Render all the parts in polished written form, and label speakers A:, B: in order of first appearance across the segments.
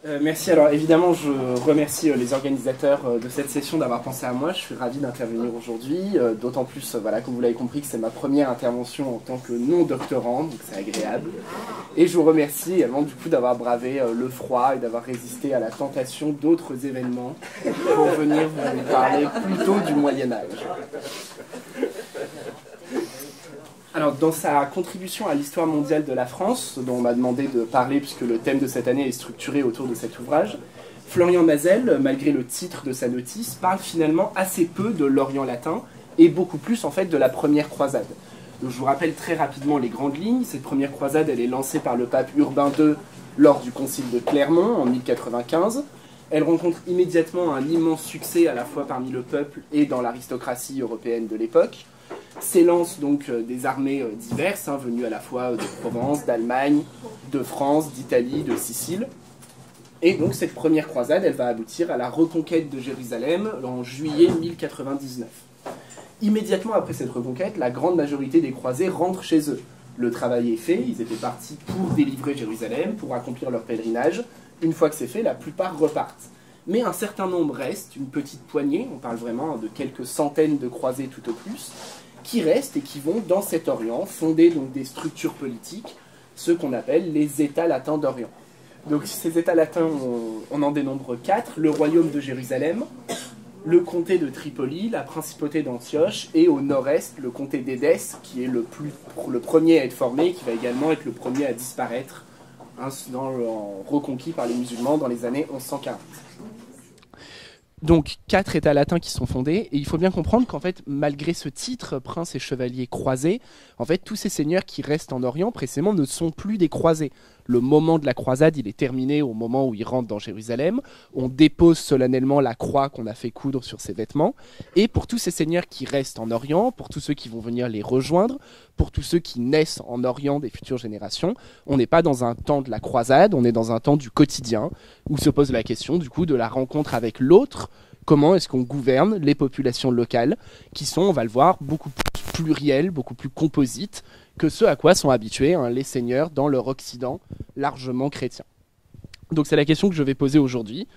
A: Merci. Alors évidemment, je remercie les organisateurs de cette session d'avoir pensé à moi. Je suis ravi d'intervenir aujourd'hui, d'autant plus, voilà, comme vous l'avez compris, que c'est ma première intervention en tant que non-doctorant, donc c'est agréable. Et je vous remercie également du coup d'avoir bravé le froid et d'avoir résisté à la tentation d'autres événements pour venir vous parler plutôt du Moyen-Âge. Alors, dans sa contribution à l'histoire mondiale de la France, dont on m'a demandé de parler puisque le thème de cette année est structuré autour de cet ouvrage, Florian Mazel, malgré le titre de sa notice, parle finalement assez peu de l'Orient latin et beaucoup plus en fait de la première croisade. Donc, je vous rappelle très rapidement les grandes lignes. Cette première croisade, elle est lancée par le pape Urbain II lors du concile de Clermont en 1095. Elle rencontre immédiatement un immense succès à la fois parmi le peuple et dans l'aristocratie européenne de l'époque. S'élancent donc des armées diverses, venues à la fois de Provence, d'Allemagne, de France, d'Italie, de Sicile. Et donc cette première croisade, elle va aboutir à la reconquête de Jérusalem en juillet 1099. Immédiatement après cette reconquête, la grande majorité des croisés rentrent chez eux. Le travail est fait, ils étaient partis pour délivrer Jérusalem, pour accomplir leur pèlerinage. Une fois que c'est fait, la plupart repartent. Mais un certain nombre restent, une petite poignée, on parle vraiment de quelques centaines de croisés tout au plus, qui restent et qui vont dans cet Orient fonder donc des structures politiques, ce qu'on appelle les États latins d'Orient. Donc ces États latins, on en dénombre 4, le royaume de Jérusalem, le comté de Tripoli, la principauté d'Antioche, et au nord-est, le comté d'Édesse, qui est le premier à être formé, et qui va également être le premier à disparaître, reconquis par les musulmans dans les années 1140. Donc 4 États latins qui sont fondés, et il faut bien comprendre qu'en fait, malgré ce titre, princes et chevaliers croisés, en fait, tous ces seigneurs qui restent en Orient précisément ne sont plus des croisés. Le moment de la croisade, il est terminé au moment où ils rentrent dans Jérusalem. On dépose solennellement la croix qu'on a fait coudre sur ses vêtements. Et pour tous ces seigneurs qui restent en Orient, pour tous ceux qui vont venir les rejoindre, pour tous ceux qui naissent en Orient des futures générations, on n'est pas dans un temps de la croisade, on est dans un temps du quotidien, où se pose la question du coup de la rencontre avec l'autre. Comment est-ce qu'on gouverne les populations locales, qui sont, on va le voir, beaucoup plus plurielles, beaucoup plus composites, que ce à quoi sont habitués les seigneurs dans leur Occident largement chrétien. Donc c'est la question que je vais poser aujourd'hui.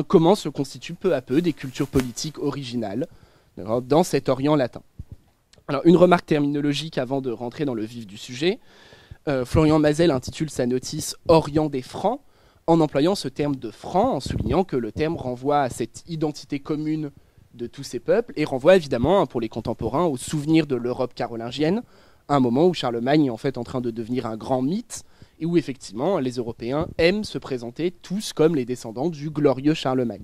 A: Comment se constituent peu à peu des cultures politiques originales dans cet Orient latin. Alors une remarque terminologique avant de rentrer dans le vif du sujet. Florian Mazel intitule sa notice « Orient des Francs », en employant ce terme de franc, en soulignant que le terme renvoie à cette identité commune de tous ces peuples, et renvoie évidemment, pour les contemporains, au souvenir de l'Europe carolingienne, un moment où Charlemagne est en fait en train de devenir un grand mythe, et où effectivement les Européens aiment se présenter tous comme les descendants du glorieux Charlemagne.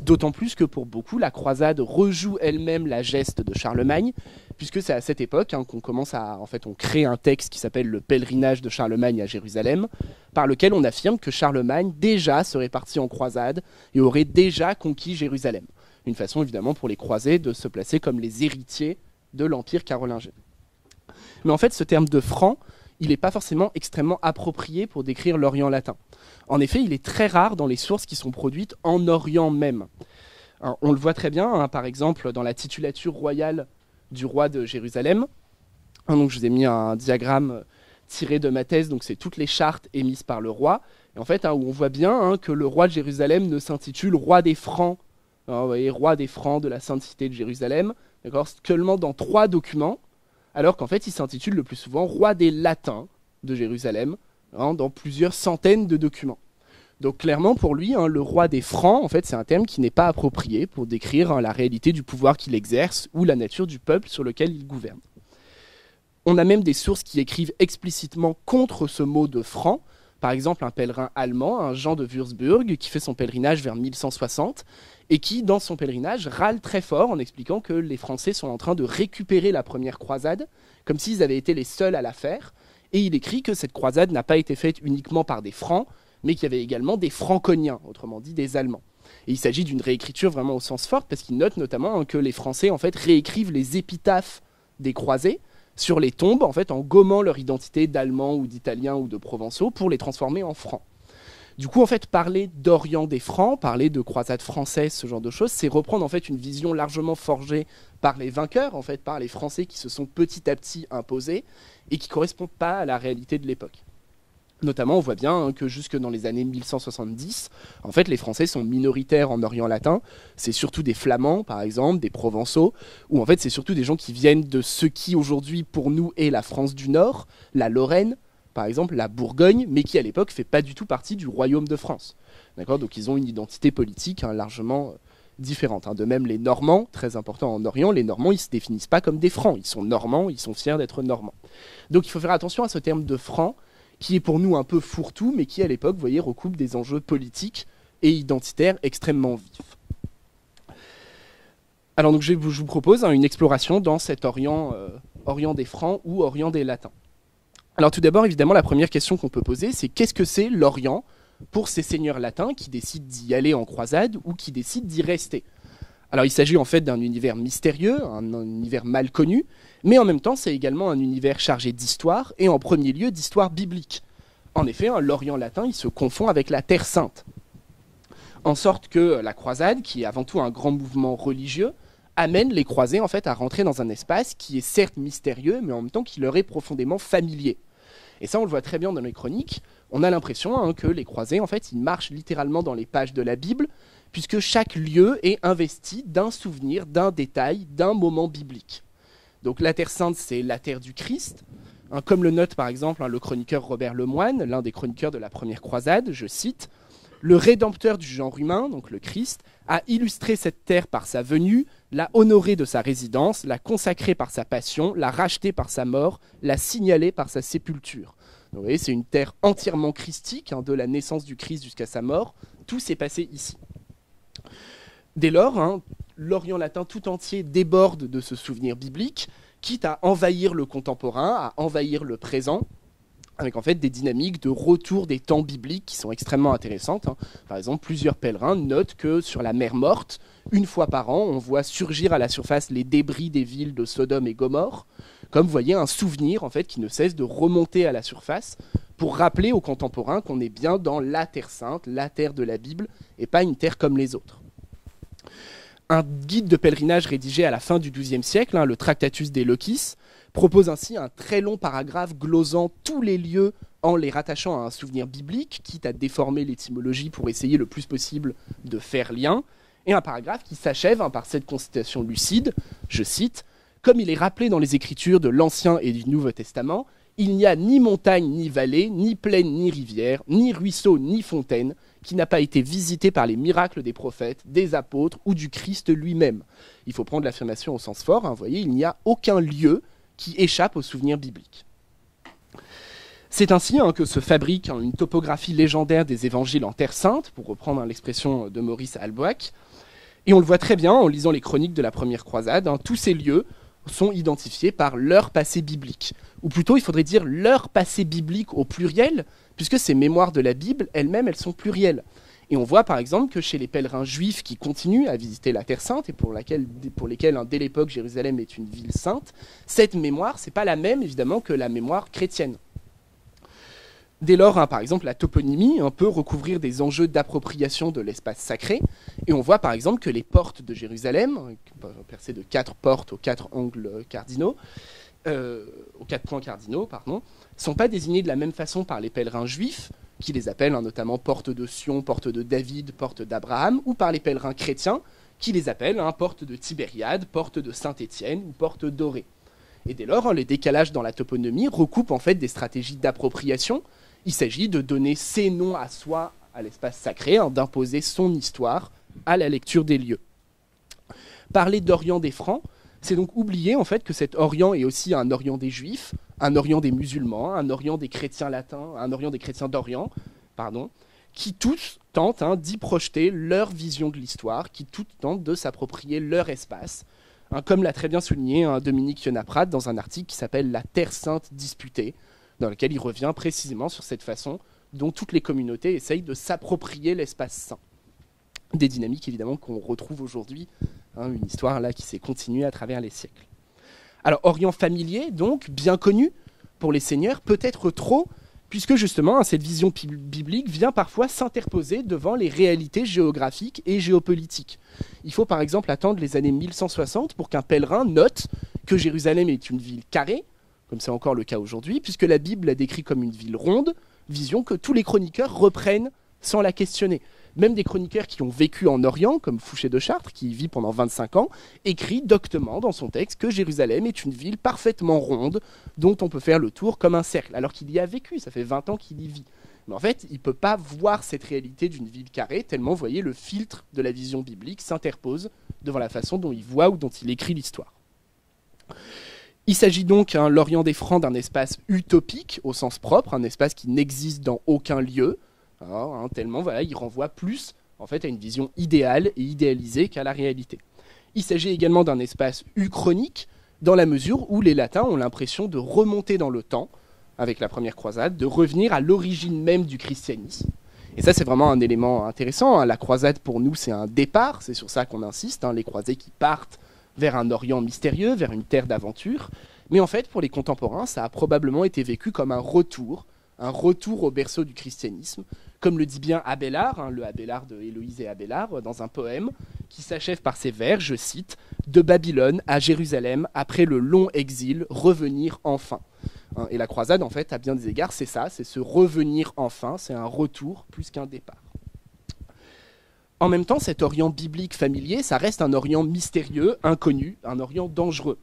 A: D'autant plus que pour beaucoup, la croisade rejoue elle-même la geste de Charlemagne, puisque c'est à cette époque qu'on commence à, on crée un texte qui s'appelle le pèlerinage de Charlemagne à Jérusalem, par lequel on affirme que Charlemagne déjà serait parti en croisade et aurait déjà conquis Jérusalem. Une façon évidemment pour les croisés de se placer comme les héritiers de l'Empire carolingien. Mais en fait, ce terme de franc, il n'est pas forcément extrêmement approprié pour décrire l'Orient latin. En effet, il est très rare dans les sources qui sont produites en Orient même. Alors, on le voit très bien, par exemple, dans la titulature royale du roi de Jérusalem. Donc, je vous ai mis un diagramme tiré de ma thèse, donc c'est toutes les chartes émises par le roi. Et en fait, où on voit bien que le roi de Jérusalem ne s'intitule roi des Francs, vous voyez, roi des Francs de la Sainte Cité de Jérusalem, seulement dans 3 documents, alors qu'en fait, il s'intitule le plus souvent roi des Latins de Jérusalem, dans plusieurs centaines de documents. Donc clairement, pour lui, le roi des Francs, en fait, c'est un terme qui n'est pas approprié pour décrire la réalité du pouvoir qu'il exerce ou la nature du peuple sur lequel il gouverne. On a même des sources qui écrivent explicitement contre ce mot de franc. Par exemple, un pèlerin allemand, un Jean de Würzburg, qui fait son pèlerinage vers 1160, et qui, dans son pèlerinage, râle très fort en expliquant que les Français sont en train de récupérer la première croisade, comme s'ils avaient été les seuls à la faire, et il écrit que cette croisade n'a pas été faite uniquement par des Francs, mais qu'il y avait également des Franconiens, autrement dit des Allemands. Et il s'agit d'une réécriture vraiment au sens fort, parce qu'il note notamment que les Français en fait, réécrivent les épitaphes des croisés sur les tombes, en fait, en gommant leur identité d'Allemands ou d'Italiens ou de Provençaux pour les transformer en Francs. Du coup, en fait, parler d'Orient des Francs, parler de croisade française, ce genre de choses, c'est reprendre en fait une vision largement forgée par les vainqueurs, en fait, par les Français qui se sont petit à petit imposés et qui ne correspondent pas à la réalité de l'époque. Notamment, on voit bien que jusque dans les années 1170, en fait, les Français sont minoritaires en Orient latin. C'est surtout des Flamands, par exemple, des Provençaux, ou en fait, c'est surtout des gens qui viennent de ce qui aujourd'hui, pour nous, est la France du Nord, la Lorraine, par exemple, la Bourgogne, mais qui à l'époque fait pas du tout partie du royaume de France. D'accord ? Donc ils ont une identité politique largement différente. De même, les Normands, très importants en Orient, les Normands, ils se définissent pas comme des Francs. Ils sont normands, ils sont fiers d'être normands. Donc il faut faire attention à ce terme de franc, qui est pour nous un peu fourre-tout, mais qui à l'époque, vous voyez, recoupe des enjeux politiques et identitaires extrêmement vifs. Alors donc je vous propose une exploration dans cet Orient des Francs ou Orient des Latins. Alors tout d'abord, évidemment, la première question qu'on peut poser, c'est qu'est-ce que c'est l'Orient pour ces seigneurs latins qui décident d'y aller en croisade ou qui décident d'y rester? Alors il s'agit en fait d'un univers mystérieux, un univers mal connu, mais en même temps c'est également un univers chargé d'histoire, et en premier lieu d'histoire biblique. En effet, l'Orient latin, il se confond avec la Terre Sainte, en sorte que la croisade, qui est avant tout un grand mouvement religieux, amène les croisés en fait à rentrer dans un espace qui est certes mystérieux, mais en même temps qui leur est profondément familier. Et ça, on le voit très bien dans les chroniques. On a l'impression que les croisés, en fait, ils marchent littéralement dans les pages de la Bible, puisque chaque lieu est investi d'un souvenir, d'un détail, d'un moment biblique. Donc la Terre Sainte, c'est la terre du Christ. Comme le note par exemple le chroniqueur Robert Lemoine, l'un des chroniqueurs de la première croisade, je cite, « Le Rédempteur du genre humain, donc le Christ, a illustré cette terre par sa venue, l'a honorée de sa résidence, l'a consacrée par sa passion, l'a rachetée par sa mort, l'a signalée par sa sépulture. » Donc, vous voyez, c'est une terre entièrement christique, de la naissance du Christ jusqu'à sa mort. Tout s'est passé ici. Dès lors, l'Orient latin tout entier déborde de ce souvenir biblique, quitte à envahir le contemporain, à envahir le présent, avec en fait des dynamiques de retour des temps bibliques qui sont extrêmement intéressantes. Par exemple, plusieurs pèlerins notent que sur la mer Morte, une fois par an, on voit surgir à la surface les débris des villes de Sodome et Gomorrhe, comme vous voyez un souvenir en fait qui ne cesse de remonter à la surface pour rappeler aux contemporains qu'on est bien dans la Terre Sainte, la terre de la Bible, et pas une terre comme les autres. Un guide de pèlerinage rédigé à la fin du XIIe siècle, le Tractatus de Locis, propose ainsi un très long paragraphe glosant tous les lieux en les rattachant à un souvenir biblique, quitte à déformer l'étymologie pour essayer le plus possible de faire lien, et un paragraphe qui s'achève par cette constatation lucide, je cite, « Comme il est rappelé dans les Écritures de l'Ancien et du Nouveau Testament, il n'y a ni montagne ni vallée, ni plaine ni rivière, ni ruisseau ni fontaine, qui n'a pas été visité par les miracles des prophètes, des apôtres ou du Christ lui-même. » Il faut prendre l'affirmation au sens fort, vous voyez, il n'y a aucun lieu qui échappe au souvenir biblique. C'est ainsi que se fabrique une topographie légendaire des évangiles en Terre Sainte, pour reprendre l'expression de Maurice Halbwach, et on le voit très bien en lisant les chroniques de la première croisade, tous ces lieux sont identifiés par leur passé biblique, ou plutôt il faudrait dire leur passé biblique au pluriel, puisque ces mémoires de la Bible elles-mêmes, elles sont plurielles. Et on voit par exemple que chez les pèlerins juifs qui continuent à visiter la Terre Sainte, et pour lesquels dès l'époque Jérusalem est une ville sainte, cette mémoire, c'est pas la même évidemment que la mémoire chrétienne. Dès lors, par exemple, la toponymie peut recouvrir des enjeux d'appropriation de l'espace sacré, et on voit par exemple que les portes de Jérusalem, percées de 4 portes aux 4 angles cardinaux, aux 4 points cardinaux, ne sont pas désignées de la même façon par les pèlerins juifs, qui les appellent notamment porte de Sion, porte de David, porte d'Abraham, ou par les pèlerins chrétiens, qui les appellent porte de Tibériade, porte de Saint-Étienne ou porte dorée. Et dès lors, les décalages dans la toponymie recoupent en fait des stratégies d'appropriation. Il s'agit de donner ses noms à soi, à l'espace sacré, d'imposer son histoire à la lecture des lieux. Parler d'Orient des Francs, c'est donc oublier en fait que cet Orient est aussi un Orient des Juifs, un Orient des musulmans, un Orient des chrétiens latins, un Orient des chrétiens d'Orient, qui tous tentent d'y projeter leur vision de l'histoire, qui tous tentent de s'approprier leur espace, comme l'a très bien souligné Dominique Yonaprat dans un article qui s'appelle « La Terre Sainte disputée », dans lequel il revient précisément sur cette façon dont toutes les communautés essayent de s'approprier l'espace saint. Des dynamiques évidemment qu'on retrouve aujourd'hui, une histoire là qui s'est continuée à travers les siècles. Alors Orient familier, donc, bien connu pour les seigneurs, peut-être trop, puisque justement cette vision biblique vient parfois s'interposer devant les réalités géographiques et géopolitiques. Il faut par exemple attendre les années 1160 pour qu'un pèlerin note que Jérusalem est une ville carrée, comme c'est encore le cas aujourd'hui, puisque la Bible la décrit comme une ville ronde, vision que tous les chroniqueurs reprennent sans la questionner. Même des chroniqueurs qui ont vécu en Orient, comme Fouché de Chartres, qui y vit pendant 25 ans, écrit doctement dans son texte que Jérusalem est une ville parfaitement ronde, dont on peut faire le tour comme un cercle, alors qu'il y a vécu, ça fait 20 ans qu'il y vit. Mais en fait, il ne peut pas voir cette réalité d'une ville carrée, tellement, vous voyez, le filtre de la vision biblique s'interpose devant la façon dont il voit ou dont il écrit l'histoire. Il s'agit donc, l'Orient des Francs, d'un espace utopique au sens propre, un espace qui n'existe dans aucun lieu, tellement voilà, il renvoie plus en fait, à une vision idéale et idéalisée qu'à la réalité. Il s'agit également d'un espace uchronique, dans la mesure où les Latins ont l'impression de remonter dans le temps, avec la première croisade, de revenir à l'origine même du christianisme. Et ça, c'est vraiment un élément intéressant. La croisade, pour nous, c'est un départ, c'est sur ça qu'on insiste, les croisés qui partent vers un Orient mystérieux, vers une terre d'aventure. Mais en fait, pour les contemporains, ça a probablement été vécu comme un retour au berceau du christianisme, comme le dit bien Abélard, le Abélard de Héloïse et Abélard, dans un poème qui s'achève par ces vers, je cite, « De Babylone à Jérusalem, après le long exil, revenir enfin ». Et la croisade, en fait, à bien des égards, c'est ça, c'est ce revenir enfin, c'est un retour plus qu'un départ. En même temps, cet Orient biblique familier, ça reste un Orient mystérieux, inconnu, un Orient dangereux.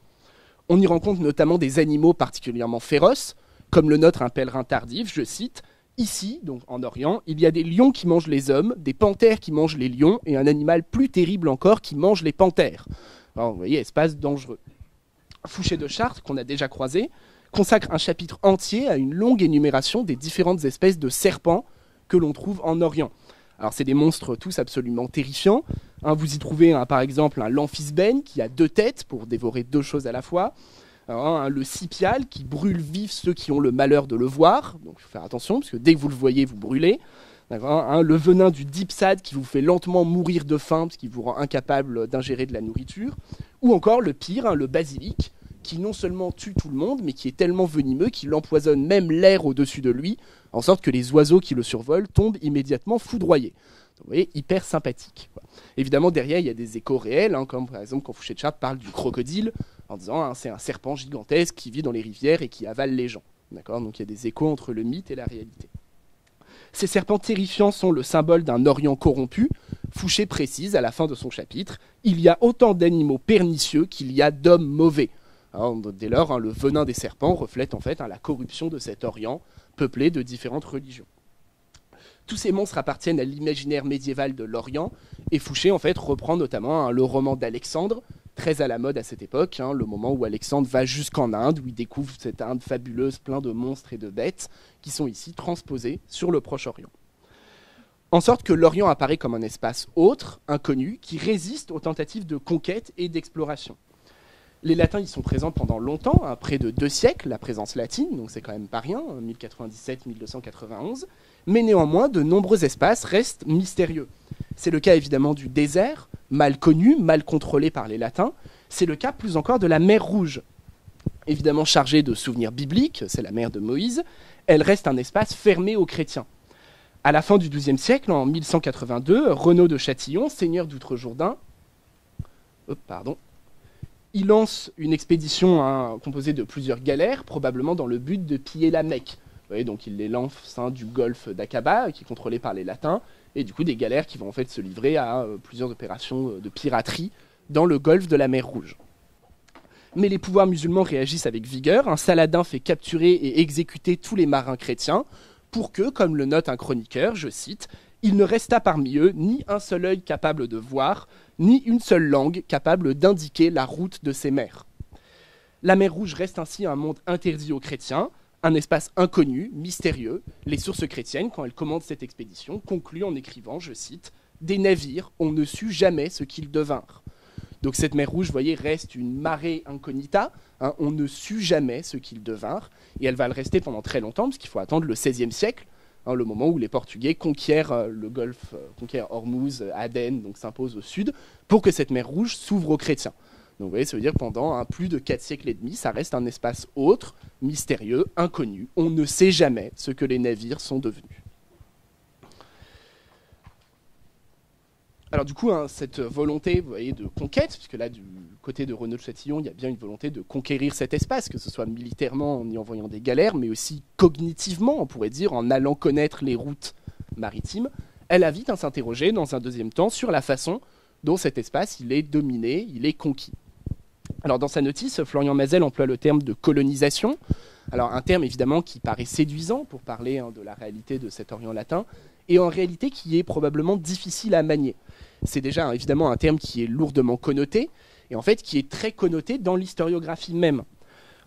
A: On y rencontre notamment des animaux particulièrement féroces, comme le note un pèlerin tardif, je cite, « Ici, donc en Orient, il y a des lions qui mangent les hommes, des panthères qui mangent les lions, et un animal plus terrible encore qui mange les panthères. » Alors, vous voyez, espace dangereux. Fouché de Chartres, qu'on a déjà croisé, consacre un chapitre entier à une longue énumération des différentes espèces de serpents que l'on trouve en Orient. Alors, c'est des monstres tous absolument terrifiants. Vous y trouvez, par exemple, un l'amphisbène qui a 2 têtes pour dévorer 2 choses à la fois. Alors, le sipial qui brûle vif ceux qui ont le malheur de le voir. Donc, il faut faire attention, parce que dès que vous le voyez, vous brûlez. Le venin du dipsade qui vous fait lentement mourir de faim, parce qu'il vous rend incapable d'ingérer de la nourriture. Ou encore, le pire, le basilic, qui non seulement tue tout le monde, mais qui est tellement venimeux qu'il empoisonne même l'air au-dessus de lui, en sorte que les oiseaux qui le survolent tombent immédiatement foudroyés. Donc, vous voyez, hyper sympathique. Évidemment, derrière, il y a des échos réels, comme par exemple quand Fouché de Chartres parle du crocodile, en disant c'est un serpent gigantesque qui vit dans les rivières et qui avale les gens. Donc il y a des échos entre le mythe et la réalité. Ces serpents terrifiants sont le symbole d'un Orient corrompu. Fouché précise à la fin de son chapitre, il y a autant d'animaux pernicieux qu'il y a d'hommes mauvais. Alors, dès lors, le venin des serpents reflète en fait la corruption de cet Orient peuplé de différentes religions. Tous ces monstres appartiennent à l'imaginaire médiéval de l'Orient, et Fouché en fait reprend notamment le roman d'Alexandre, très à la mode à cette époque, le moment où Alexandre va jusqu'en Inde, où il découvre cette Inde fabuleuse, plein de monstres et de bêtes, qui sont ici transposés sur le Proche-Orient. En sorte que l'Orient apparaît comme un espace autre, inconnu, qui résiste aux tentatives de conquête et d'exploration. Les Latins y sont présents pendant longtemps, près de 2 siècles, la présence latine, donc c'est quand même pas rien, 1097-1291, mais néanmoins, de nombreux espaces restent mystérieux. C'est le cas évidemment du désert, mal connu, mal contrôlé par les Latins. C'est le cas plus encore de la mer Rouge. Évidemment chargée de souvenirs bibliques, c'est la mer de Moïse, elle reste un espace fermé aux chrétiens. À la fin du XIIe siècle, en 1182, Renaud de Châtillon, seigneur d'Outre-Jourdain, il lance une expédition composée de plusieurs galères, probablement dans le but de piller la Mecque. Vous voyez, donc il les lance du golfe d'Aqaba, qui est contrôlé par les Latins, et du coup des galères qui vont en fait se livrer à plusieurs opérations de piraterie dans le golfe de la mer Rouge. Mais les pouvoirs musulmans réagissent avec vigueur. Un Saladin fait capturer et exécuter tous les marins chrétiens pour que, comme le note un chroniqueur, je cite, « il ne resta parmi eux ni un seul œil capable de voir, ni une seule langue capable d'indiquer la route de ces mers. » La mer Rouge reste ainsi un monde interdit aux chrétiens, un espace inconnu, mystérieux. Les sources chrétiennes, quand elles commandent cette expédition, concluent en écrivant, je cite, « Des navires, on ne sut jamais ce qu'ils devinrent. » Donc cette mer Rouge, vous voyez, reste une marée incognita, on ne sut jamais ce qu'ils devinrent, et elle va le rester pendant très longtemps, parce qu'il faut attendre le XVIe siècle, le moment où les Portugais conquièrent le golfe, conquièrent Ormuz, Aden, donc s'imposent au sud, pour que cette mer Rouge s'ouvre aux chrétiens. Donc vous voyez, ça veut dire que pendant plus de 4 siècles et demi, ça reste un espace autre, mystérieux, inconnu. On ne sait jamais ce que les navires sont devenus. Alors du coup, hein, cette volonté, vous voyez, de conquête, puisque là, du côté de Renaud de Châtillon, il y a bien une volonté de conquérir cet espace, que ce soit militairement en y envoyant des galères, mais aussi cognitivement, on pourrait dire, en allant connaître les routes maritimes. Elle invite à s'interroger, dans un deuxième temps, sur la façon dont cet espace il est dominé, il est conquis. Alors dans sa notice, Florian Mazel emploie le terme de colonisation. Alors un terme évidemment qui paraît séduisant pour parler de la réalité de cet Orient latin, et en réalité qui est probablement difficile à manier. C'est déjà évidemment un terme qui est lourdement connoté, et en fait qui est très connoté dans l'historiographie même.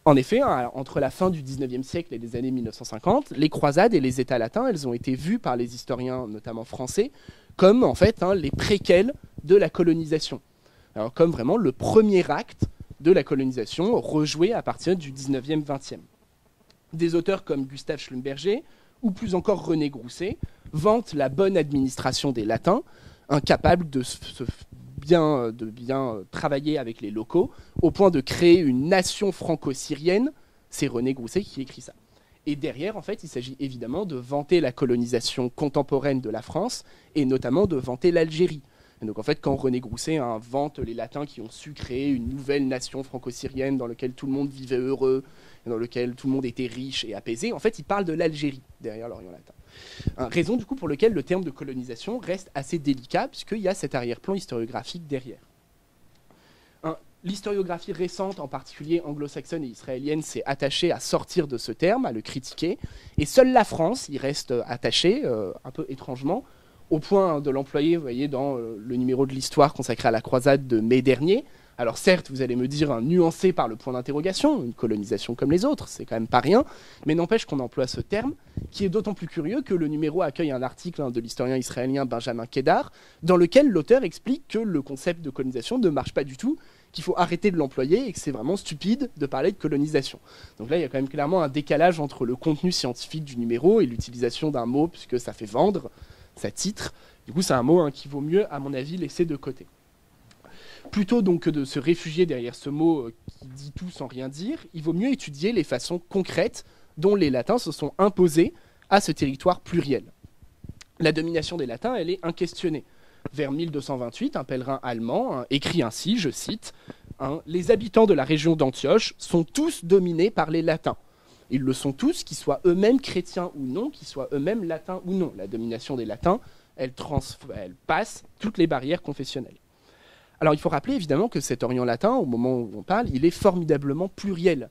A: En effet, entre la fin du XIXe siècle et les années 1950, les croisades et les États latins, elles ont été vues par les historiens, notamment français, comme en fait les préquels de la colonisation. Alors, comme vraiment le premier acte de la colonisation rejoué à partir du 19e, 20e. Des auteurs comme Gustave Schlumberger ou plus encore René Grousset vantent la bonne administration des Latins, incapables de bien travailler avec les locaux, au point de créer une nation franco-syrienne. C'est René Grousset qui écrit ça. Et derrière, en fait, il s'agit évidemment de vanter la colonisation contemporaine de la France, et notamment de vanter l'Algérie. Et donc en fait, quand René Grousset vante les Latins qui ont su créer une nouvelle nation franco-syrienne dans laquelle tout le monde vivait heureux, dans laquelle tout le monde était riche et apaisé, en fait, il parle de l'Algérie derrière l'Orient latin. Raison du coup pour laquelle le terme de colonisation reste assez délicat, puisqu'il y a cet arrière-plan historiographique derrière. L'historiographie récente, en particulier anglo-saxonne et israélienne, s'est attachée à sortir de ce terme, à le critiquer, et seule la France y reste attachée, un peu étrangement, au point de l'employer, vous voyez, dans le numéro de l'histoire consacré à la croisade de mai dernier. Alors certes, vous allez me dire, nuancé par le point d'interrogation, une colonisation comme les autres, c'est quand même pas rien, mais n'empêche qu'on emploie ce terme, qui est d'autant plus curieux que le numéro accueille un article de l'historien israélien Benjamin Kedar, dans lequel l'auteur explique que le concept de colonisation ne marche pas du tout, qu'il faut arrêter de l'employer et que c'est vraiment stupide de parler de colonisation. Donc là, il y a quand même clairement un décalage entre le contenu scientifique du numéro et l'utilisation d'un mot, puisque ça fait vendre, ça titre. Du coup, c'est un mot qui vaut mieux, à mon avis, laisser de côté. Plutôt donc que de se réfugier derrière ce mot qui dit tout sans rien dire, il vaut mieux étudier les façons concrètes dont les Latins se sont imposés à ce territoire pluriel. La domination des Latins, elle est inquestionnée. Vers 1228, un pèlerin allemand écrit ainsi, je cite, « Les habitants de la région d'Antioche sont tous dominés par les Latins. Ils le sont tous, qu'ils soient eux-mêmes chrétiens ou non, qu'ils soient eux-mêmes latins ou non. La domination des Latins, elle passe toutes les barrières confessionnelles. » Alors il faut rappeler évidemment que cet Orient latin, au moment où on parle, il est formidablement pluriel.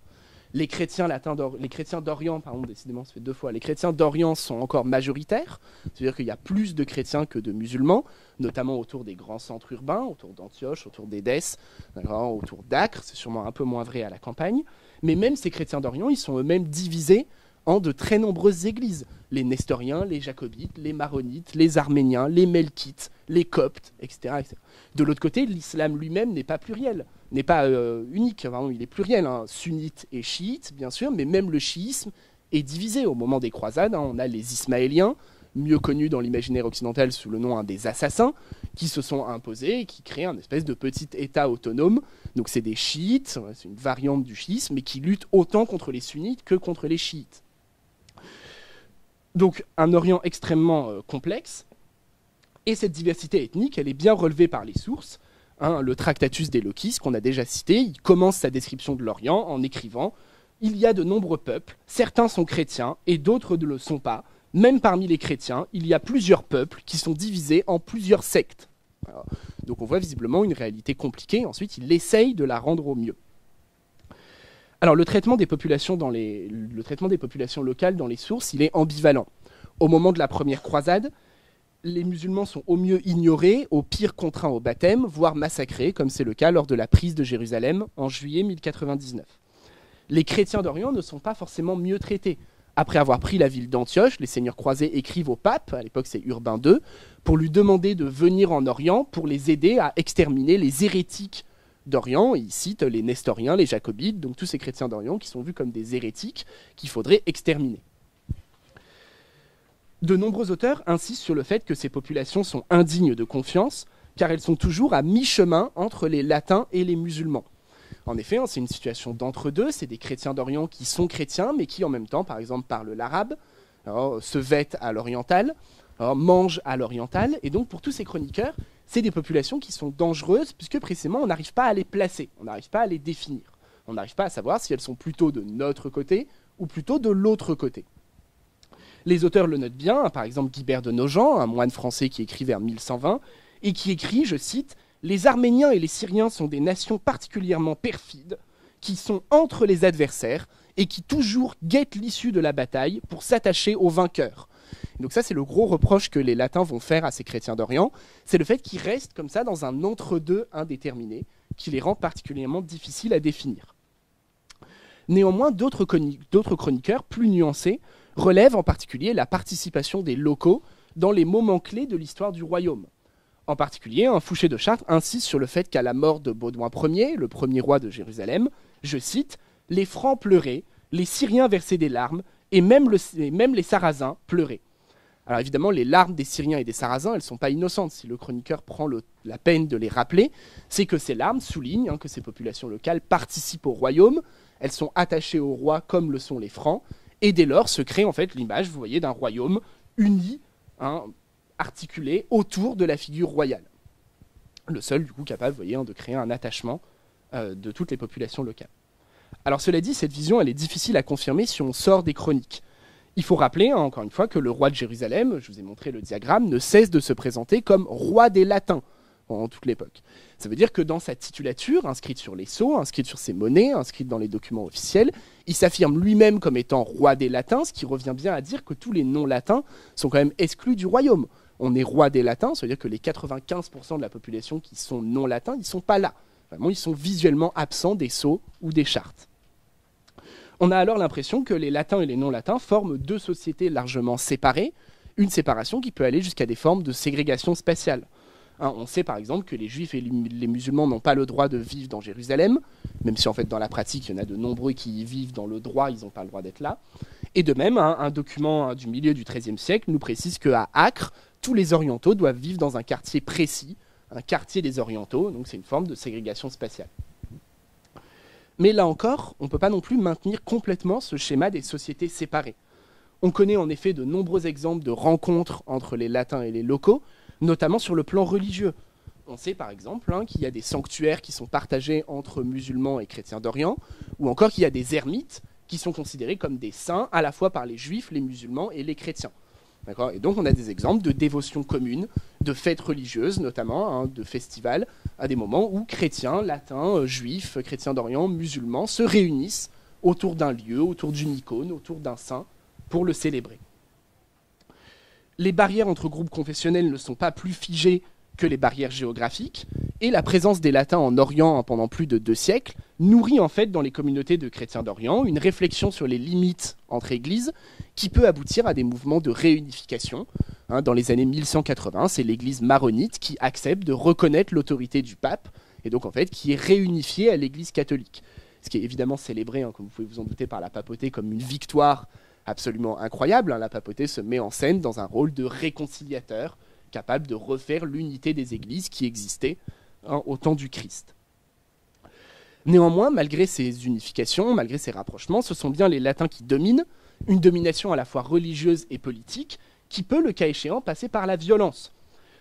A: Les chrétiens d'Orient, pardon, décidément ça fait deux fois, les chrétiens d'Orient sont encore majoritaires, c'est-à-dire qu'il y a plus de chrétiens que de musulmans, notamment autour des grands centres urbains, autour d'Antioche, autour d'Édesse, autour d'Acre, c'est sûrement un peu moins vrai à la campagne, mais même ces chrétiens d'Orient, ils sont eux-mêmes divisés en de très nombreuses églises. Les Nestoriens, les Jacobites, les Maronites, les Arméniens, les Melkites, les Coptes, etc. etc. De l'autre côté, l'islam lui-même n'est pas pluriel, n'est pas unique, pardon, il est pluriel, sunnite et chiite, bien sûr, mais même le chiisme est divisé. Au moment des croisades, on a les Ismaéliens, mieux connus dans l'imaginaire occidental sous le nom des assassins, qui se sont imposés et qui créent un espèce de petit État autonome. Donc c'est des chiites, c'est une variante du chiisme, mais qui luttent autant contre les sunnites que contre les chiites. Donc un Orient extrêmement complexe, et cette diversité ethnique, elle est bien relevée par les sources. Le Tractatus d'Éleusis, qu'on a déjà cité, il commence sa description de l'Orient en écrivant « Il y a de nombreux peuples, certains sont chrétiens et d'autres ne le sont pas. Même parmi les chrétiens, il y a plusieurs peuples qui sont divisés en plusieurs sectes. » Donc on voit visiblement une réalité compliquée, ensuite il essaye de la rendre au mieux. Alors le traitement des populations locales dans les sources, il est ambivalent. Au moment de la première croisade, les musulmans sont au mieux ignorés, au pire contraints au baptême, voire massacrés, comme c'est le cas lors de la prise de Jérusalem en juillet 1099. Les chrétiens d'Orient ne sont pas forcément mieux traités. Après avoir pris la ville d'Antioche, les seigneurs croisés écrivent au pape, à l'époque c'est Urbain II, pour lui demander de venir en Orient pour les aider à exterminer les hérétiques d'Orient. Il cite les Nestoriens, les Jacobites, donc tous ces chrétiens d'Orient qui sont vus comme des hérétiques qu'il faudrait exterminer. De nombreux auteurs insistent sur le fait que ces populations sont indignes de confiance, car elles sont toujours à mi-chemin entre les latins et les musulmans. En effet, c'est une situation d'entre-deux, c'est des chrétiens d'Orient qui sont chrétiens, mais qui en même temps, par exemple, parlent l'arabe, se vêtent à l'oriental, mangent à l'oriental, et donc pour tous ces chroniqueurs, c'est des populations qui sont dangereuses puisque précisément on n'arrive pas à les placer, on n'arrive pas à les définir. On n'arrive pas à savoir si elles sont plutôt de notre côté ou plutôt de l'autre côté. Les auteurs le notent bien, par exemple Guibert de Nogent, un moine français qui écrit vers 1120, et qui écrit, je cite, « Les Arméniens et les Syriens sont des nations particulièrement perfides, qui sont entre les adversaires et qui toujours guettent l'issue de la bataille pour s'attacher aux vainqueurs. » Donc ça, c'est le gros reproche que les Latins vont faire à ces chrétiens d'Orient, c'est le fait qu'ils restent comme ça dans un entre-deux indéterminé, qui les rend particulièrement difficiles à définir. Néanmoins, d'autres chroniqueurs plus nuancés relèvent en particulier la participation des locaux dans les moments clés de l'histoire du royaume. En particulier, Fouché de Chartres insiste sur le fait qu'à la mort de Baudouin Ier, le premier roi de Jérusalem, je cite, « Les Francs pleuraient, les Syriens versaient des larmes, et même les Sarrasins pleuraient. » Alors évidemment, les larmes des Syriens et des Sarrasins, elles ne sont pas innocentes. Si le chroniqueur prend la peine de les rappeler, c'est que ces larmes soulignent que ces populations locales participent au royaume, elles sont attachées au roi comme le sont les Francs, et dès lors se crée en fait l'image, vous voyez, d'un royaume uni, articulé autour de la figure royale. Le seul, du coup, capable, vous voyez, de créer un attachement de toutes les populations locales. Alors cela dit, cette vision, elle est difficile à confirmer si on sort des chroniques. Il faut rappeler, encore une fois, que le roi de Jérusalem, je vous ai montré le diagramme, ne cesse de se présenter comme roi des Latins pendant toute l'époque. Ça veut dire que dans sa titulature, inscrite sur les sceaux, inscrite sur ses monnaies, inscrite dans les documents officiels, il s'affirme lui-même comme étant roi des Latins, ce qui revient bien à dire que tous les non-latins sont quand même exclus du royaume. On est roi des Latins, ça veut dire que les 95% de la population qui sont non-latins, ils ne sont pas là. Vraiment, ils sont visuellement absents des sceaux ou des chartes. On a alors l'impression que les latins et les non-latins forment deux sociétés largement séparées, une séparation qui peut aller jusqu'à des formes de ségrégation spatiale. On sait par exemple que les juifs et les musulmans n'ont pas le droit de vivre dans Jérusalem, même si en fait dans la pratique il y en a de nombreux qui y vivent dans le droit, ils n'ont pas le droit d'être là. Et de même, un document du milieu du XIIIe siècle nous précise qu'à Acre, tous les orientaux doivent vivre dans un quartier précis, un quartier des orientaux, donc c'est une forme de ségrégation spatiale. Mais là encore, on ne peut pas non plus maintenir complètement ce schéma des sociétés séparées. On connaît en effet de nombreux exemples de rencontres entre les latins et les locaux, notamment sur le plan religieux. On sait par exemple qu'il y a des sanctuaires qui sont partagés entre musulmans et chrétiens d'Orient, ou encore qu'il y a des ermites qui sont considérés comme des saints à la fois par les juifs, les musulmans et les chrétiens. Et donc on a des exemples de dévotions communes, de fêtes religieuses notamment, de festivals, à des moments où chrétiens, latins, juifs, chrétiens d'Orient, musulmans se réunissent autour d'un lieu, autour d'une icône, autour d'un saint, pour le célébrer. Les barrières entre groupes confessionnels ne sont pas plus figées que les barrières géographiques, et la présence des latins en Orient pendant plus de 2 siècles nourrit en fait dans les communautés de chrétiens d'Orient une réflexion sur les limites entre églises qui peut aboutir à des mouvements de réunification. Dans les années 1180, c'est l'église maronite qui accepte de reconnaître l'autorité du pape, et donc en fait qui est réunifiée à l'église catholique. Ce qui est évidemment célébré, comme vous pouvez vous en douter, par la papauté comme une victoire absolument incroyable. La papauté se met en scène dans un rôle de réconciliateur, capable de refaire l'unité des églises qui existaient au temps du Christ. Néanmoins, malgré ces unifications, malgré ces rapprochements, ce sont bien les latins qui dominent, une domination à la fois religieuse et politique, qui peut, le cas échéant, passer par la violence.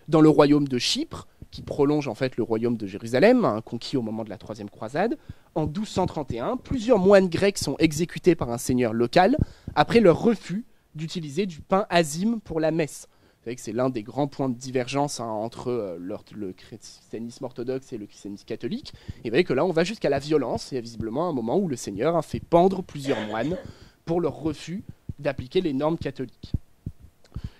A: Dans le royaume de Chypre, qui prolonge en fait le royaume de Jérusalem, conquis au moment de la Troisième Croisade, en 1231, plusieurs moines grecs sont exécutés par un seigneur local après leur refus d'utiliser du pain azime pour la messe. Vous savez que c'est l'un des grands points de divergence entre le christianisme orthodoxe et le christianisme catholique. Et vous voyez que là, on va jusqu'à la violence. Il y a visiblement un moment où le Seigneur fait pendre plusieurs moines pour leur refus d'appliquer les normes catholiques.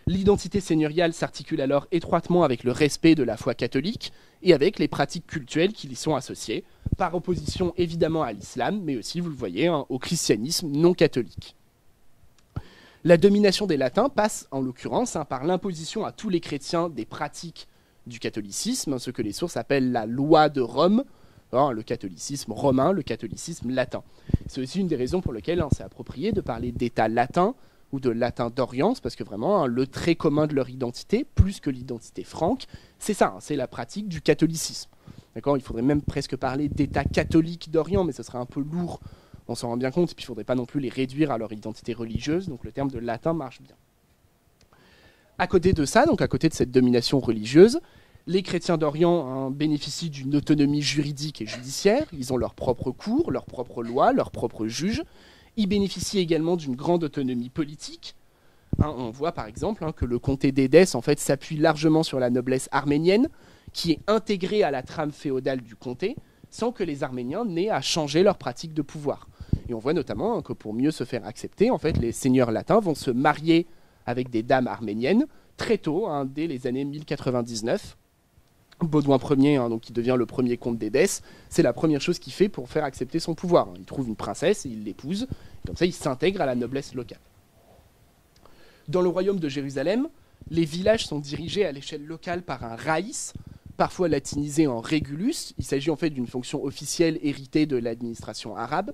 A: L'identité seigneuriale s'articule alors étroitement avec le respect de la foi catholique et avec les pratiques cultuelles qui y sont associées, par opposition évidemment à l'islam, mais aussi, vous le voyez, au christianisme non catholique. La domination des latins passe, en l'occurrence, par l'imposition à tous les chrétiens des pratiques du catholicisme, ce que les sources appellent la loi de Rome, le catholicisme romain, le catholicisme latin. C'est aussi une des raisons pour lesquelles c'est approprié de parler d'État latin ou de latin d'Orient, parce que vraiment, le trait commun de leur identité, plus que l'identité franque, c'est ça, c'est la pratique du catholicisme. Il faudrait même presque parler d'État catholique d'Orient, mais ce serait un peu lourd. On s'en rend bien compte, et puis il ne faudrait pas non plus les réduire à leur identité religieuse, donc le terme de latin marche bien. À côté de ça, donc à côté de cette domination religieuse, Les chrétiens d'Orient bénéficient d'une autonomie juridique et judiciaire. Ils ont leurs propres cours, leurs propres lois, leurs propres juges. Ils bénéficient également d'une grande autonomie politique. On voit par exemple que le comté d'Édesse en fait, s'appuie largement sur la noblesse arménienne, qui est intégrée à la trame féodale du comté, sans que les Arméniens n'aient à changer leur pratique de pouvoir. Et on voit notamment que pour mieux se faire accepter, en fait, les seigneurs latins vont se marier avec des dames arméniennes très tôt, dès les années 1099. Baudouin Ier, donc, qui devient le premier comte d'Édesse, c'est la première chose qu'il fait pour faire accepter son pouvoir. Il trouve une princesse et il l'épouse. Comme ça, il s'intègre à la noblesse locale. Dans le royaume de Jérusalem, les villages sont dirigés à l'échelle locale par un raïs, parfois latinisé en régulus. Il s'agit en fait d'une fonction officielle héritée de l'administration arabe,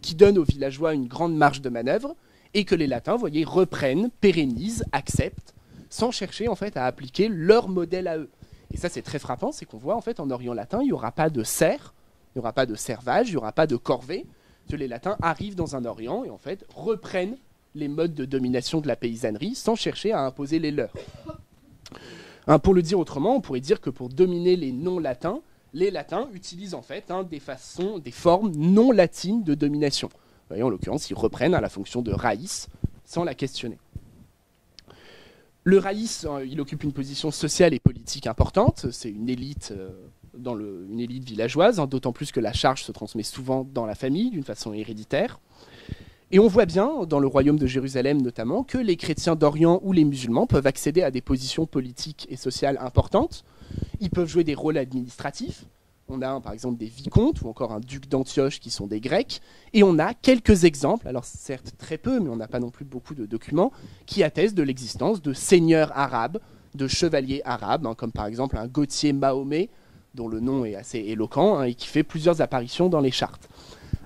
A: qui donne aux villageois une grande marge de manœuvre et que les latins, voyez, reprennent, pérennisent, acceptent, sans chercher en fait à appliquer leur modèle à eux. Et ça, c'est très frappant, c'est qu'on voit en fait en Orient latin, il n'y aura pas de serfs, il n'y aura pas de servage, il n'y aura pas de corvée. Les latins arrivent dans un Orient et en fait reprennent les modes de domination de la paysannerie sans chercher à imposer les leurs. Pour le dire autrement, on pourrait dire que pour dominer les non-latins, les latins utilisent en fait des formes non latines de domination. Vous voyez, en l'occurrence, ils reprennent la fonction de raïs sans la questionner. Le raïs, il occupe une position sociale et politique importante. C'est une élite, une élite villageoise, d'autant plus que la charge se transmet souvent dans la famille, d'une façon héréditaire. Et on voit bien, dans le royaume de Jérusalem notamment, que les chrétiens d'Orient ou les musulmans peuvent accéder à des positions politiques et sociales importantes. Ils peuvent jouer des rôles administratifs. On a par exemple des vicomtes ou encore un duc d'Antioche qui sont des Grecs. Et on a quelques exemples, alors certes très peu, mais on n'a pas non plus beaucoup de documents, qui attestent de l'existence de seigneurs arabes, de chevaliers arabes, comme par exemple un Gauthier Mahomet, dont le nom est assez éloquent, et qui fait plusieurs apparitions dans les chartes.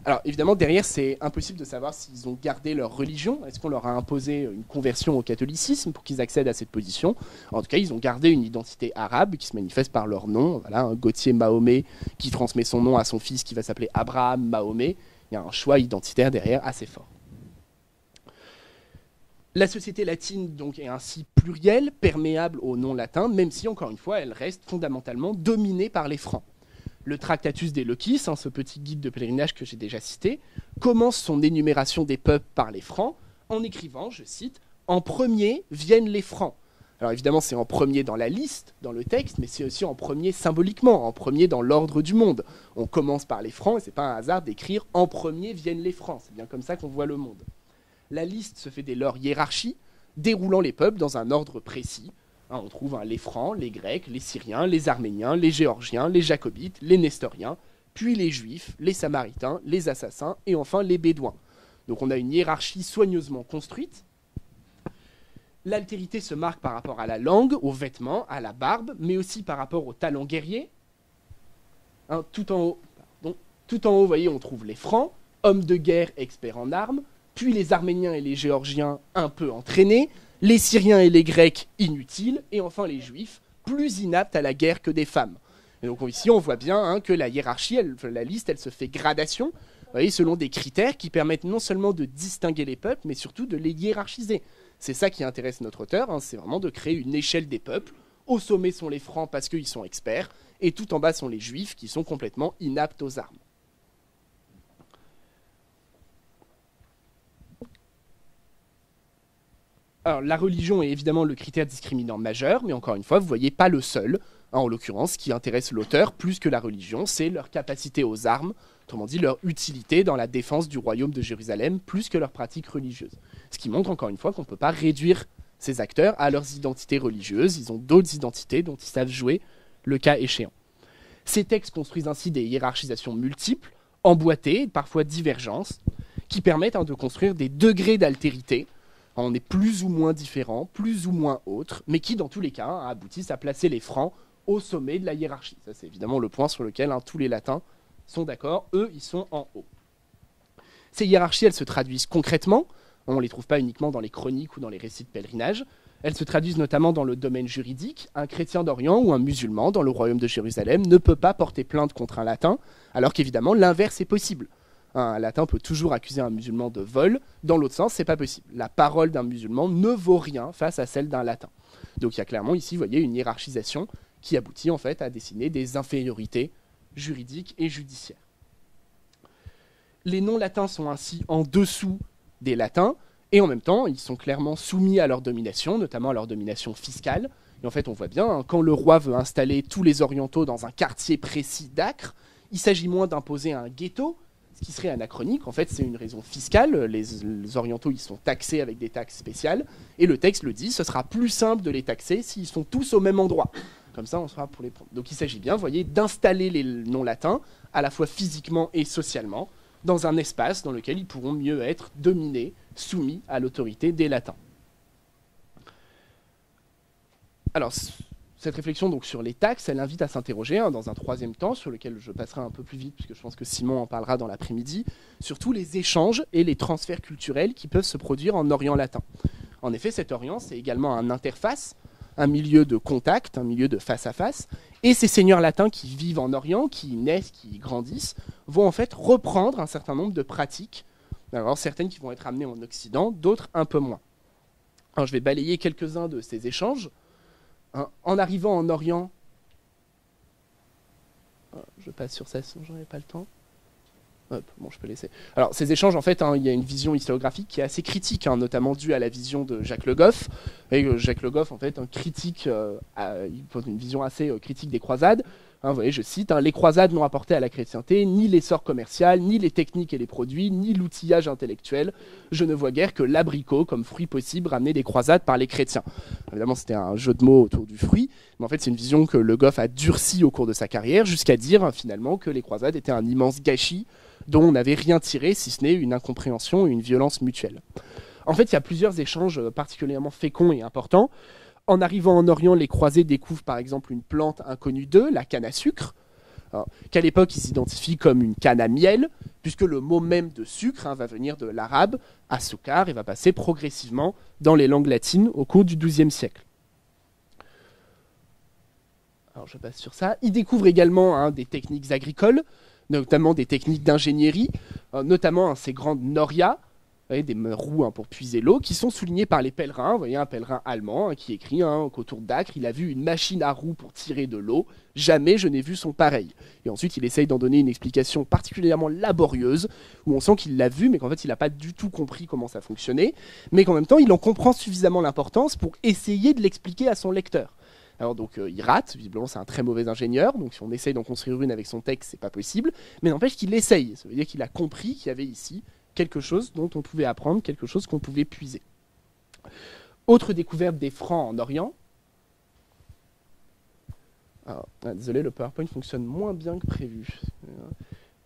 A: Alors évidemment, derrière, c'est impossible de savoir s'ils ont gardé leur religion. Est-ce qu'on leur a imposé une conversion au catholicisme pour qu'ils accèdent à cette position? En tout cas, ils ont gardé une identité arabe qui se manifeste par leur nom. Voilà, un Gauthier Mahomet qui transmet son nom à son fils qui va s'appeler Abraham Mahomet. Il y a un choix identitaire derrière assez fort. La société latine donc, est ainsi plurielle, perméable aux noms latins, même si, encore une fois, elle reste fondamentalement dominée par les Francs. Le Tractatus des Locis, ce petit guide de pèlerinage que j'ai déjà cité, commence son énumération des peuples par les Francs en écrivant, je cite, « En premier viennent les Francs ». Alors évidemment, c'est en premier dans la liste, dans le texte, mais c'est aussi en premier symboliquement, en premier dans l'ordre du monde. On commence par les Francs, et ce n'est pas un hasard d'écrire « En premier viennent les Francs ». C'est bien comme ça qu'on voit le monde. La liste se fait dès lors hiérarchie, déroulant les peuples dans un ordre précis. On trouve les Francs, les Grecs, les Syriens, les Arméniens, les Géorgiens, les Jacobites, les Nestoriens, puis les Juifs, les Samaritains, les Assassins et enfin les Bédouins. Donc on a une hiérarchie soigneusement construite. L'altérité se marque par rapport à la langue, aux vêtements, à la barbe, mais aussi par rapport au talent guerrier. Tout en haut, vous voyez, on trouve les Francs, hommes de guerre experts en armes, puis les Arméniens et les Géorgiens un peu entraînés, les Syriens et les Grecs inutiles, et enfin les Juifs, plus inaptes à la guerre que des femmes. Et donc ici, on voit bien que la hiérarchie, la liste, elle se fait gradation, vous voyez, selon des critères qui permettent non seulement de distinguer les peuples, mais surtout de les hiérarchiser. C'est ça qui intéresse notre auteur, c'est vraiment de créer une échelle des peuples. Au sommet sont les Francs parce qu'ils sont experts, et tout en bas sont les Juifs qui sont complètement inaptes aux armes. Alors, la religion est évidemment le critère discriminant majeur, mais encore une fois, vous ne voyez pas le seul. En l'occurrence, ce qui intéresse l'auteur plus que la religion, c'est leur capacité aux armes, autrement dit leur utilité dans la défense du royaume de Jérusalem, plus que leur pratique religieuse. Ce qui montre encore une fois qu'on ne peut pas réduire ces acteurs à leurs identités religieuses, ils ont d'autres identités dont ils savent jouer le cas échéant. Ces textes construisent ainsi des hiérarchisations multiples, emboîtées, parfois divergences, qui permettent de construire des degrés d'altérité. On est plus ou moins différents, plus ou moins autres, mais qui, dans tous les cas, aboutissent à placer les Francs au sommet de la hiérarchie. Ça, c'est évidemment le point sur lequel tous les latins sont d'accord. Eux, ils sont en haut. Ces hiérarchies, elles se traduisent concrètement. On ne les trouve pas uniquement dans les chroniques ou dans les récits de pèlerinage. Elles se traduisent notamment dans le domaine juridique. Un chrétien d'Orient ou un musulman dans le royaume de Jérusalem ne peut pas porter plainte contre un latin, alors qu'évidemment, l'inverse est possible. Un latin peut toujours accuser un musulman de vol. Dans l'autre sens, c'est pas possible. La parole d'un musulman ne vaut rien face à celle d'un latin. Donc il y a clairement ici, vous voyez, une hiérarchisation qui aboutit en fait à dessiner des infériorités juridiques et judiciaires. Les noms latins sont ainsi en dessous des latins, et en même temps, ils sont clairement soumis à leur domination, notamment à leur domination fiscale. Et en fait, on voit bien, hein, quand le roi veut installer tous les orientaux dans un quartier précis d'Acre, il s'agit moins d'imposer un ghetto, ce qui serait anachronique. En fait, c'est une raison fiscale. Les orientaux, ils sont taxés avec des taxes spéciales. Et le texte le dit, ce sera plus simple de les taxer s'ils sont tous au même endroit. Comme ça, on sera pour les prendre. Donc il s'agit bien, vous voyez, d'installer les noms latins, à la fois physiquement et socialement, dans un espace dans lequel ils pourront mieux être dominés, soumis à l'autorité des latins. Alors, cette réflexion donc, sur les taxes, elle invite à s'interroger dans un troisième temps, sur lequel je passerai un peu plus vite, puisque je pense que Simon en parlera dans l'après-midi, sur tous les échanges et les transferts culturels qui peuvent se produire en Orient latin. En effet, cet Orient, c'est également un interface, un milieu de contact, un milieu de face-à-face, et ces seigneurs latins qui vivent en Orient, qui naissent, qui grandissent, vont en fait reprendre un certain nombre de pratiques, alors certaines qui vont être amenées en Occident, d'autres un peu moins. Alors je vais balayer quelques-uns de ces échanges. En arrivant en Orient, je passe sur ça, sinon j'en ai pas le temps. Hop, bon, je peux laisser. Alors, ces échanges, en fait, il y a une vision historiographique qui est assez critique, notamment due à la vision de Jacques Le Goff. Et Jacques Le Goff, en fait, il pose une vision assez critique des croisades. Vous voyez, je cite, les croisades n'ont apporté à la chrétienté ni l'essor commercial, ni les techniques et les produits, ni l'outillage intellectuel. Je ne vois guère que l'abricot comme fruit possible ramené des croisades par les chrétiens. Évidemment, c'était un jeu de mots autour du fruit, mais en fait, c'est une vision que Le Goff a durcie au cours de sa carrière, jusqu'à dire finalement que les croisades étaient un immense gâchis dont on n'avait rien tiré, si ce n'est une incompréhension et une violence mutuelle. En fait, il y a plusieurs échanges particulièrement féconds et importants. En arrivant en Orient, les croisés découvrent par exemple une plante inconnue d'eux, la canne à sucre, qu'à l'époque ils s'identifient comme une canne à miel, puisque le mot même de sucre va venir de l'arabe, asukar, et va passer progressivement dans les langues latines au cours du XIIe siècle. Alors je passe sur ça. Ils découvrent également des techniques agricoles, notamment des techniques d'ingénierie, notamment ces grandes norias, des roues pour puiser l'eau, qui sont soulignées par les pèlerins. Vous voyez un pèlerin allemand qui écrit qu'autour d'Acre, il a vu une machine à roues pour tirer de l'eau. Jamais je n'ai vu son pareil. Et ensuite, il essaye d'en donner une explication particulièrement laborieuse, où on sent qu'il l'a vu, mais qu'en fait, il n'a pas du tout compris comment ça fonctionnait, mais qu'en même temps, il en comprend suffisamment l'importance pour essayer de l'expliquer à son lecteur. Alors donc il rate, visiblement c'est un très mauvais ingénieur, donc si on essaye d'en construire une avec son texte, c'est pas possible, mais n'empêche qu'il essaye, ça veut dire qu'il a compris qu'il y avait ici quelque chose dont on pouvait apprendre, quelque chose qu'on pouvait puiser. Autre découverte des Francs en Orient. Alors, désolé, le PowerPoint fonctionne moins bien que prévu.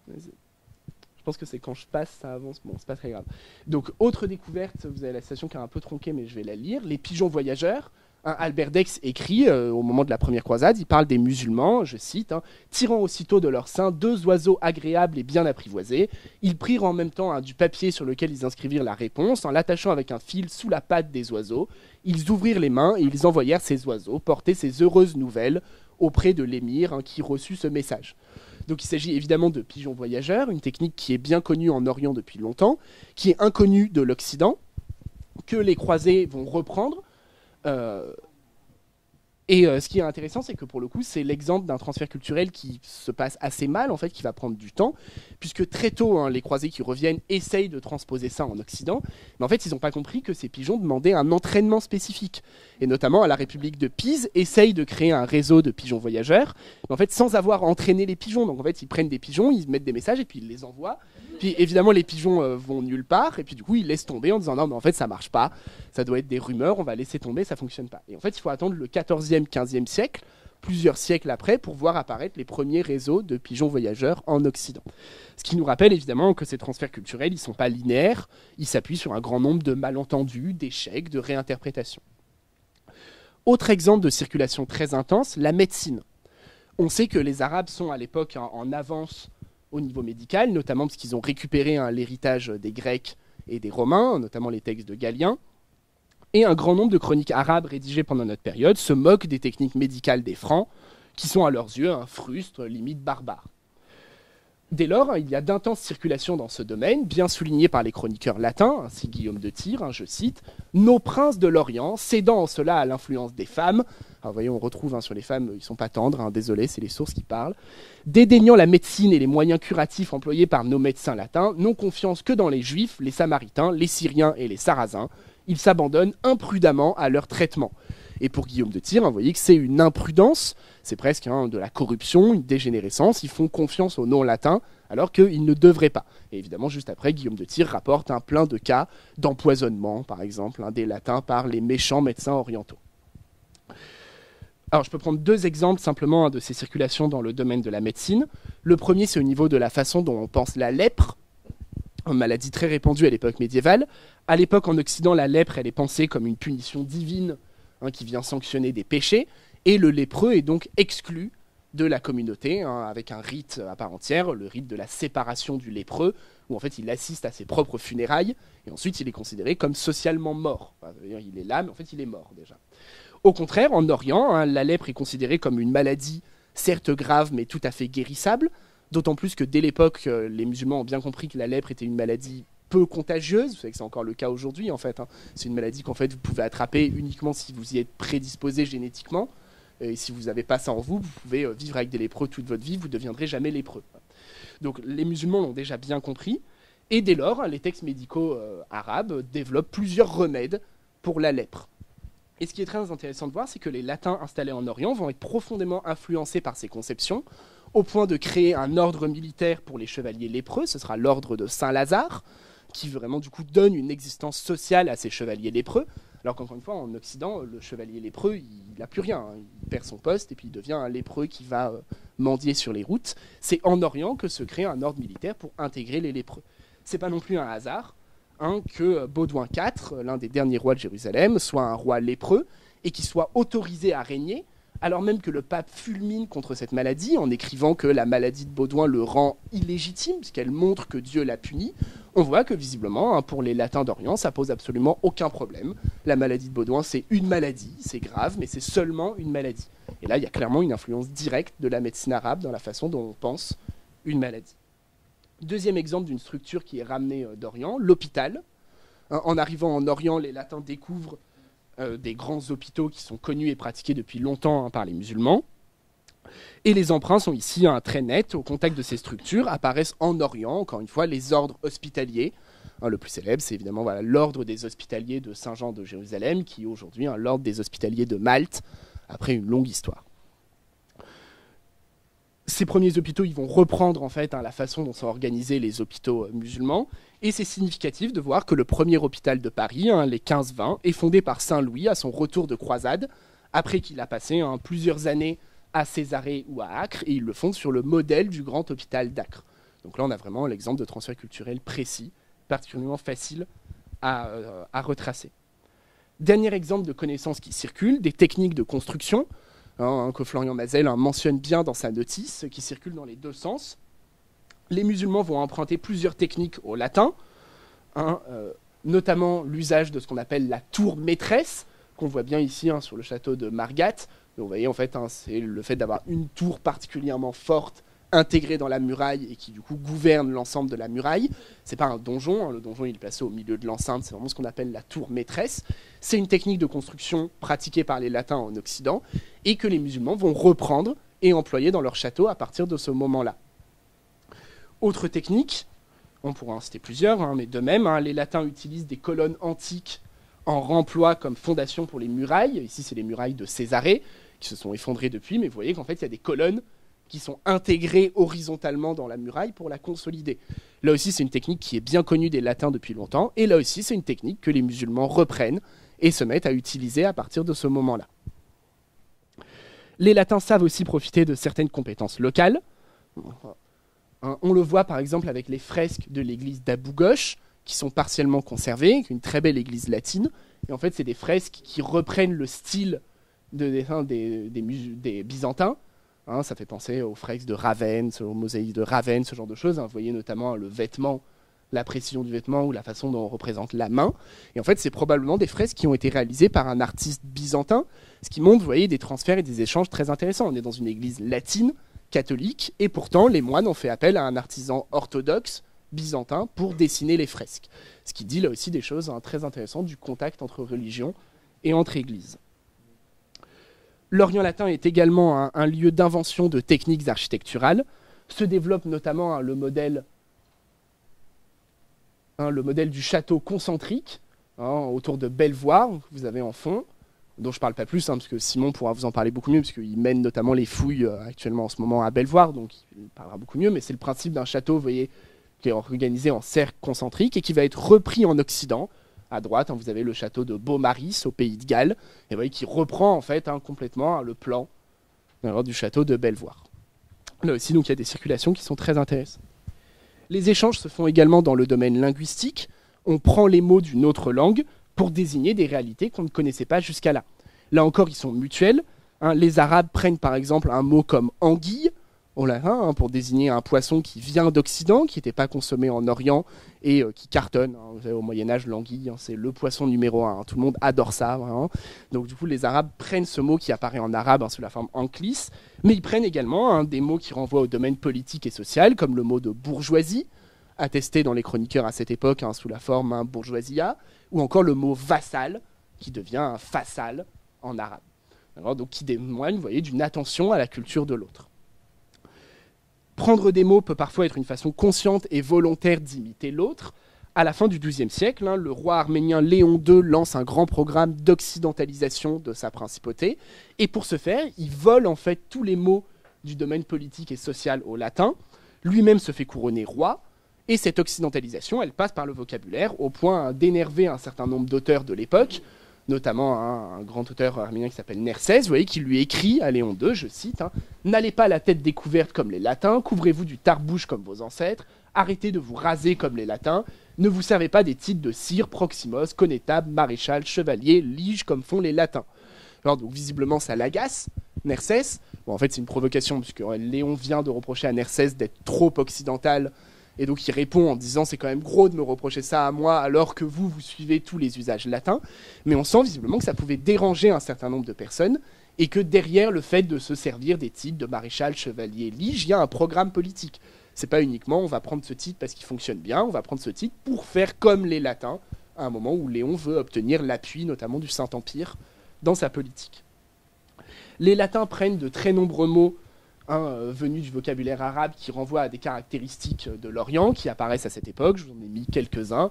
A: Je pense que c'est quand je passe, ça avance. Bon, c'est pas très grave. Donc, autre découverte, vous avez la citation qui est un peu tronquée, mais je vais la lire. Les pigeons voyageurs. Albert d'Aix écrit, au moment de la première croisade, il parle des musulmans, je cite, tirant aussitôt de leur sein 2 oiseaux agréables et bien apprivoisés, ils prirent en même temps du papier sur lequel ils inscrivirent la réponse, en l'attachant avec un fil sous la patte des oiseaux, ils ouvrirent les mains et ils envoyèrent ces oiseaux porter ces heureuses nouvelles auprès de l'émir qui reçut ce message. Donc il s'agit évidemment de pigeons voyageurs, une technique qui est bien connue en Orient depuis longtemps, qui est inconnue de l'Occident, que les croisés vont reprendre. Ce qui est intéressant, c'est que pour le coup, c'est l'exemple d'un transfert culturel qui se passe assez mal, en fait, qui va prendre du temps, puisque très tôt, les croisés qui reviennent essayent de transposer ça en Occident, mais en fait, ils n'ont pas compris que ces pigeons demandaient un entraînement spécifique. Et notamment, à la République de Pise, essaye de créer un réseau de pigeons voyageurs, mais en fait, sans avoir entraîné les pigeons. Donc en fait, ils prennent des pigeons, ils mettent des messages et puis ils les envoient. Puis évidemment, les pigeons vont nulle part, et puis du coup, ils laissent tomber en disant non, mais en fait, ça marche pas, ça doit être des rumeurs, on va laisser tomber, ça fonctionne pas. Et en fait, il faut attendre le 14e, 15e siècle, plusieurs siècles après, pour voir apparaître les premiers réseaux de pigeons voyageurs en Occident. Ce qui nous rappelle évidemment que ces transferts culturels, ils sont pas linéaires, ils s'appuient sur un grand nombre de malentendus, d'échecs, de réinterprétations. Autre exemple de circulation très intense, la médecine. On sait que les Arabes sont à l'époque en avance au niveau médical, notamment parce qu'ils ont récupéré l'héritage des Grecs et des Romains, notamment les textes de Galien. Et un grand nombre de chroniques arabes rédigées pendant notre période se moquent des techniques médicales des Francs, qui sont à leurs yeux frustres, limite barbares. Dès lors, il y a d'intenses circulations dans ce domaine, bien soulignées par les chroniqueurs latins, ainsi Guillaume de Tyr, je cite, « Nos princes de l'Orient, cédant en cela à l'influence des femmes », alors vous voyez, on retrouve sur les femmes, ils ne sont pas tendres, désolé, c'est les sources qui parlent, « dédaignant la médecine et les moyens curatifs employés par nos médecins latins, n'ont confiance que dans les Juifs, les Samaritains, les Syriens et les Sarrasins, ils s'abandonnent imprudemment à leur traitement. » Et pour Guillaume de Tyr, vous voyez que c'est une imprudence, c'est presque de la corruption, une dégénérescence. Ils font confiance aux non-latins alors qu'ils ne devraient pas. Et évidemment, juste après, Guillaume de Tyr rapporte plein de cas d'empoisonnement, par exemple, des latins par les méchants médecins orientaux. Alors, je peux prendre 2 exemples simplement de ces circulations dans le domaine de la médecine. Le premier, c'est au niveau de la façon dont on pense la lèpre, une maladie très répandue à l'époque médiévale. À l'époque, en Occident, la lèpre, elle est pensée comme une punition divine qui vient sanctionner des péchés, et le lépreux est donc exclu de la communauté, avec un rite à part entière, le rite de la séparation du lépreux, où en fait il assiste à ses propres funérailles, et ensuite il est considéré comme socialement mort. Enfin, il est là, mais en fait il est mort déjà. Au contraire, en Orient, la lèpre est considérée comme une maladie, certes grave, mais tout à fait guérissable, d'autant plus que dès l'époque, les musulmans ont bien compris que la lèpre était une maladie peu contagieuse, vous savez que c'est encore le cas aujourd'hui en fait, c'est une maladie qu'en fait vous pouvez attraper uniquement si vous y êtes prédisposé génétiquement, et si vous n'avez pas ça en vous, vous pouvez vivre avec des lépreux toute votre vie, vous ne deviendrez jamais lépreux. Donc les musulmans l'ont déjà bien compris, et dès lors, les textes médicaux arabes développent plusieurs remèdes pour la lèpre. Et ce qui est très intéressant de voir, c'est que les latins installés en Orient vont être profondément influencés par ces conceptions, au point de créer un ordre militaire pour les chevaliers lépreux, ce sera l'ordre de Saint-Lazare, qui vraiment du coup donne une existence sociale à ces chevaliers lépreux, alors qu'encore une fois en Occident le chevalier lépreux il n'a plus rien, il perd son poste et puis il devient un lépreux qui va mendier sur les routes. C'est en Orient que se crée un ordre militaire pour intégrer les lépreux. C'est pas non plus un hasard que Baudouin IV, l'un des derniers rois de Jérusalem, soit un roi lépreux et qui soit autorisé à régner, alors même que le pape fulmine contre cette maladie en écrivant que la maladie de Baudouin le rend illégitime, puisqu'elle montre que Dieu l'a puni. On voit que visiblement, pour les latins d'Orient, ça pose absolument aucun problème. La maladie de Baudouin, c'est une maladie, c'est grave, mais c'est seulement une maladie. Et là, il y a clairement une influence directe de la médecine arabe dans la façon dont on pense une maladie. Deuxième exemple d'une structure qui est ramenée d'Orient, l'hôpital. En arrivant en Orient, les latins découvrent des grands hôpitaux qui sont connus et pratiqués depuis longtemps par les musulmans. Et les emprunts sont ici très nets. Au contact de ces structures apparaissent en Orient, encore une fois, les ordres hospitaliers. Le plus célèbre, c'est évidemment l'ordre des hospitaliers de Saint-Jean de Jérusalem, qui est aujourd'hui l'ordre des hospitaliers de Malte, après une longue histoire. Ces premiers hôpitaux, ils vont reprendre en fait la façon dont sont organisés les hôpitaux musulmans. Et c'est significatif de voir que le premier hôpital de Paris, les 15-20, est fondé par Saint Louis à son retour de croisade, après qu'il a passé plusieurs années à Césarée ou à Acre, et il le fonde sur le modèle du grand hôpital d'Acre. Donc là, on a vraiment l'exemple de transfert culturel précis, particulièrement facile à retracer. Dernier exemple de connaissances qui circulent, des techniques de construction, que Florian Mazel mentionne bien dans sa notice, qui circulent dans les 2 sens. Les musulmans vont emprunter plusieurs techniques au latin, notamment l'usage de ce qu'on appelle la tour maîtresse, qu'on voit bien ici sur le château de Margat. Donc, vous voyez, en fait, c'est le fait d'avoir une tour particulièrement forte intégrée dans la muraille et qui, du coup, gouverne l'ensemble de la muraille. C'est pas un donjon, le donjon il est placé au milieu de l'enceinte, c'est vraiment ce qu'on appelle la tour maîtresse. C'est une technique de construction pratiquée par les latins en Occident et que les musulmans vont reprendre et employer dans leur château à partir de ce moment-là. Autre technique, on pourrait en citer plusieurs, mais de même, les latins utilisent des colonnes antiques en remploi comme fondation pour les murailles. Ici, c'est les murailles de Césarée, qui se sont effondrées depuis, mais vous voyez qu'en fait, il y a des colonnes qui sont intégrées horizontalement dans la muraille pour la consolider. Là aussi, c'est une technique qui est bien connue des latins depuis longtemps, et là aussi, c'est une technique que les musulmans reprennent et se mettent à utiliser à partir de ce moment-là. Les latins savent aussi profiter de certaines compétences locales. On le voit par exemple avec les fresques de l'église d'Abou Ghosh, qui sont partiellement conservées, une très belle église latine. Et en fait, c'est des fresques qui reprennent le style de dessin des Byzantins. Ça fait penser aux fresques de Ravenne, aux mosaïques de Ravenne, ce genre de choses. Vous voyez notamment le vêtement, la précision du vêtement ou la façon dont on représente la main. Et en fait, c'est probablement des fresques qui ont été réalisées par un artiste byzantin, ce qui montre, vous voyez, des transferts et des échanges très intéressants. On est dans une église latine catholique, et pourtant les moines ont fait appel à un artisan orthodoxe byzantin pour dessiner les fresques. Ce qui dit là aussi des choses très intéressantes du contact entre religion et entre églises. L'Orient latin est également un lieu d'invention de techniques architecturales. Se développe notamment le modèle du château concentrique autour de Belvoir, que vous avez en fond, dont je ne parle pas plus, parce que Simon pourra vous en parler beaucoup mieux, parce qu'il mène notamment les fouilles actuellement en ce moment à Belvoir, donc il parlera beaucoup mieux, mais c'est le principe d'un château, vous voyez, qui est organisé en cercle concentrique et qui va être repris en Occident. À droite, vous avez le château de Beaumaris au Pays de Galles, et vous voyez qui reprend en fait complètement le plan du château de Belvoir. Là aussi, donc, il y a des circulations qui sont très intéressantes. Les échanges se font également dans le domaine linguistique. On prend les mots d'une autre langue pour désigner des réalités qu'on ne connaissait pas jusqu'à là. Là encore, ils sont mutuels. Les Arabes prennent par exemple un mot comme anguille au latin pour désigner un poisson qui vient d'Occident, qui n'était pas consommé en Orient et qui cartonne. Vous savez, au Moyen-Âge, l'anguille, c'est le poisson numéro 1. Tout le monde adore ça. Donc du coup, les Arabes prennent ce mot qui apparaît en arabe sous la forme anklis, mais ils prennent également des mots qui renvoient au domaine politique et social, comme le mot de bourgeoisie, attesté dans les chroniqueurs à cette époque sous la forme bourgeoisia, ou encore le mot vassal, qui devient fassal en arabe. Donc qui témoigne, vous voyez, d'une attention à la culture de l'autre. Prendre des mots peut parfois être une façon consciente et volontaire d'imiter l'autre. À la fin du XIIe siècle, le roi arménien Léon II lance un grand programme d'occidentalisation de sa principauté. Et pour ce faire, il vole en fait tous les mots du domaine politique et social au latin. Lui-même se fait couronner roi. Et cette occidentalisation, elle passe par le vocabulaire, au point d'énerver un certain nombre d'auteurs de l'époque, notamment un grand auteur arménien qui s'appelle Nersès, vous voyez, qui lui écrit à Léon II, je cite, « N'allez pas la tête découverte comme les latins, couvrez-vous du tarbouche comme vos ancêtres, arrêtez de vous raser comme les latins, ne vous servez pas des titres de sire, proximos, connétable, maréchal, chevalier, lige comme font les latins. » Alors donc visiblement ça l'agace, Nersès. Bon, en fait c'est une provocation, puisque Léon vient de reprocher à Nersès d'être trop occidental. Et donc il répond en disant « c'est quand même gros de me reprocher ça à moi alors que vous suivez tous les usages latins ». Mais on sent visiblement que ça pouvait déranger un certain nombre de personnes et que derrière le fait de se servir des titres de maréchal, chevalier, lige, il y a un programme politique. C'est pas uniquement on va prendre ce titre parce qu'il fonctionne bien, on va prendre ce titre pour faire comme les latins à un moment où Léon veut obtenir l'appui notamment du Saint-Empire dans sa politique. Les latins prennent de très nombreux mots venus du vocabulaire arabe qui renvoient à des caractéristiques de l'Orient qui apparaissent à cette époque. Je vous en ai mis quelques-uns.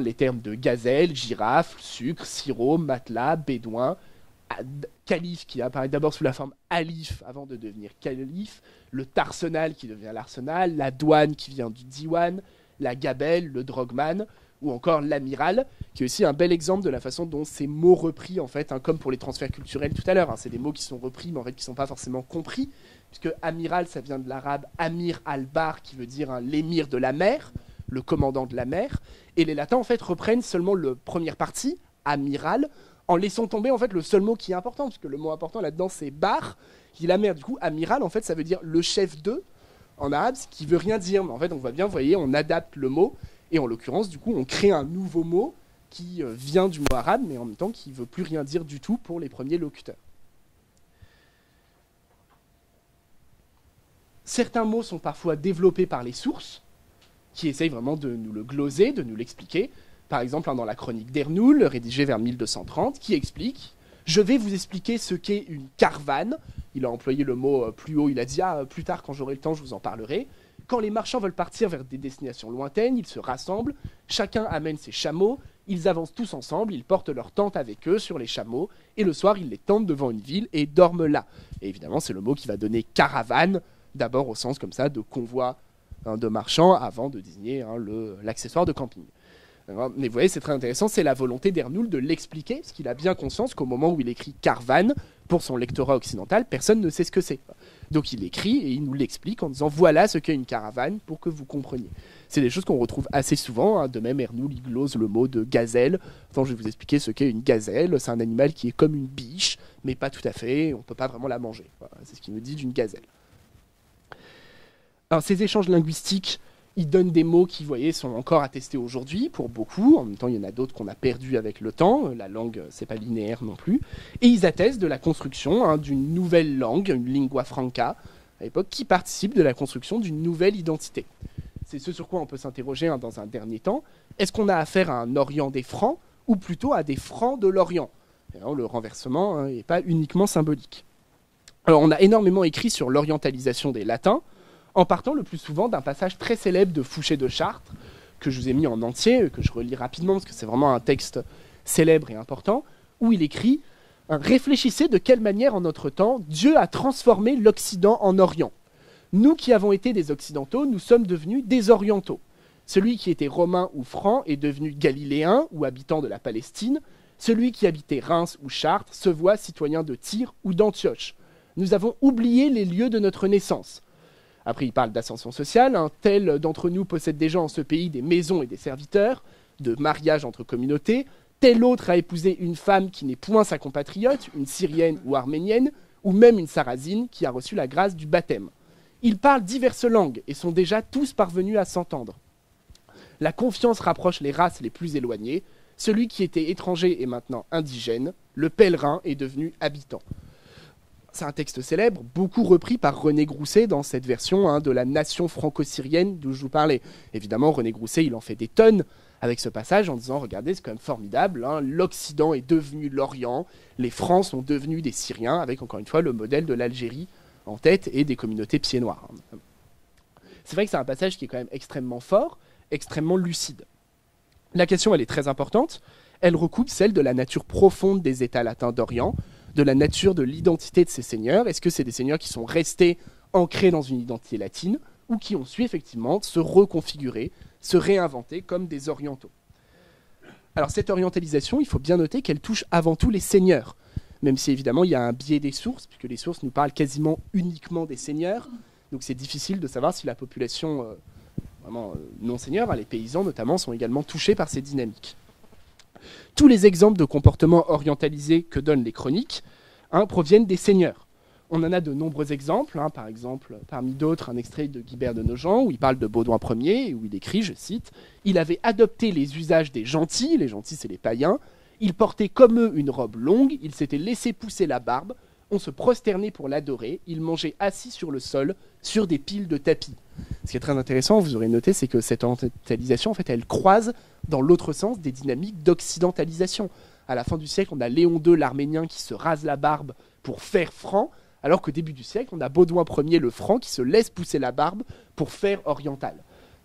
A: Les termes de gazelle, girafe, sucre, sirop, matelas, bédouin, calife qui apparaît d'abord sous la forme alif avant de devenir calife, le tarsenal qui devient l'arsenal, la douane qui vient du diwan, la gabelle, le drogman, ou encore l'amiral, qui est aussi un bel exemple de la façon dont ces mots repris, en fait, comme pour les transferts culturels tout à l'heure, c'est des mots qui sont repris, mais en fait qui ne sont pas forcément compris, puisque amiral, ça vient de l'arabe amir al-bar, qui veut dire l'émir de la mer, le commandant de la mer, et les latins, en fait, reprennent seulement la première partie, amiral, en laissant tomber, en fait, le seul mot qui est important, parce que le mot important là-dedans, c'est bar, qui est la mer. Du coup, amiral, en fait, ça veut dire le chef de, en arabe, ce qui veut rien dire, mais en fait, on voit bien, vous voyez, on adapte le mot, et en l'occurrence, du coup, on crée un nouveau mot qui vient du mot arabe, mais en même temps qui ne veut plus rien dire du tout pour les premiers locuteurs. Certains mots sont parfois développés par les sources, qui essayent vraiment de nous le gloser, de nous l'expliquer. Par exemple, dans la chronique d'Ernoul, rédigée vers 1230, qui explique « Je vais vous expliquer ce qu'est une caravane ». Il a employé le mot plus haut, il a dit « plus tard, quand j'aurai le temps, je vous en parlerai ». Quand les marchands veulent partir vers des destinations lointaines, ils se rassemblent, chacun amène ses chameaux, ils avancent tous ensemble, ils portent leurs tentes avec eux sur les chameaux, et le soir, ils les tentent devant une ville et dorment là. Et évidemment, c'est le mot qui va donner caravane, d'abord au sens comme ça de convoi de marchands, avant de désigner l'accessoire de camping. Mais vous voyez, c'est très intéressant, c'est la volonté d'Ernoul de l'expliquer, parce qu'il a bien conscience qu'au moment où il écrit caravane, pour son lectorat occidental, personne ne sait ce que c'est. Donc il écrit et il nous l'explique en disant voilà ce qu'est une caravane pour que vous compreniez. C'est des choses qu'on retrouve assez souvent, de même Ernoul il glose le mot de gazelle. Attends, je vais vous expliquer ce qu'est une gazelle, c'est un animal qui est comme une biche, mais pas tout à fait, on ne peut pas vraiment la manger. Voilà, c'est ce qu'il nous dit d'une gazelle. Alors ces échanges linguistiques, ils donnent des mots qui, vous voyez, sont encore attestés aujourd'hui pour beaucoup. En même temps, il y en a d'autres qu'on a perdus avec le temps. La langue, c'est pas linéaire non plus. Et ils attestent de la construction d'une nouvelle langue, une lingua franca, à l'époque, qui participent de la construction d'une nouvelle identité. C'est ce sur quoi on peut s'interroger dans un dernier temps. Est-ce qu'on a affaire à un Orient des Francs ou plutôt à des Francs de l'Orient? Alors, le renversement n'est pas uniquement symbolique. Alors, on a énormément écrit sur l'orientalisation des Latins, en partant le plus souvent d'un passage très célèbre de Fouché de Chartres, que je vous ai mis en entier, que je relis rapidement, parce que c'est vraiment un texte célèbre et important, où il écrit « Réfléchissez de quelle manière en notre temps Dieu a transformé l'Occident en Orient. Nous qui avons été des Occidentaux, nous sommes devenus des Orientaux. Celui qui était romain ou franc est devenu galiléen ou habitant de la Palestine. Celui qui habitait Reims ou Chartres se voit citoyen de Tyr ou d'Antioche. Nous avons oublié les lieux de notre naissance. » Après, il parle d'ascension sociale. Tel d'entre nous possède déjà en ce pays des maisons et des serviteurs, de mariage entre communautés. Tel autre a épousé une femme qui n'est point sa compatriote, une Syrienne ou Arménienne, ou même une Sarrasine qui a reçu la grâce du baptême. Ils parlent diverses langues et sont déjà tous parvenus à s'entendre. La confiance rapproche les races les plus éloignées. Celui qui était étranger est maintenant indigène. Le pèlerin est devenu habitant. C'est un texte célèbre, beaucoup repris par René Grousset dans cette version de la nation franco-syrienne d'où je vous parlais. Évidemment, René Grousset, il en fait des tonnes avec ce passage en disant « Regardez, c'est quand même formidable, l'Occident est devenu l'Orient, les Francs sont devenus des Syriens, avec encore une fois le modèle de l'Algérie en tête et des communautés pieds noirs. » C'est vrai que c'est un passage qui est quand même extrêmement fort, extrêmement lucide. La question, elle est très importante. Elle recoupe celle de la nature profonde des États latins d'Orient, de la nature de l'identité de ces seigneurs. Est-ce que c'est des seigneurs qui sont restés ancrés dans une identité latine ou qui ont su effectivement se reconfigurer, se réinventer comme des orientaux? Alors cette orientalisation, il faut bien noter qu'elle touche avant tout les seigneurs, même si évidemment il y a un biais des sources, puisque les sources nous parlent quasiment uniquement des seigneurs, donc c'est difficile de savoir si la population vraiment non-seigneur, les paysans notamment, sont également touchés par ces dynamiques. Tous les exemples de comportements orientalisés que donnent les chroniques proviennent des seigneurs. On en a de nombreux exemples, par exemple, parmi d'autres, un extrait de Guibert de Nogent, où il parle de Baudouin Ier, où il écrit, je cite, « Il avait adopté les usages des gentils c'est les païens, il portait comme eux une robe longue, il s'était laissé pousser la barbe, on se prosternait pour l'adorer, il mangeait assis sur le sol, sur des piles de tapis. » Ce qui est très intéressant, vous aurez noté, c'est que cette orientalisation, en fait, elle croise dans l'autre sens des dynamiques d'occidentalisation. À la fin du siècle, on a Léon II, l'Arménien, qui se rase la barbe pour faire franc, alors qu'au début du siècle, on a Baudouin Ier, le franc, qui se laisse pousser la barbe pour faire oriental.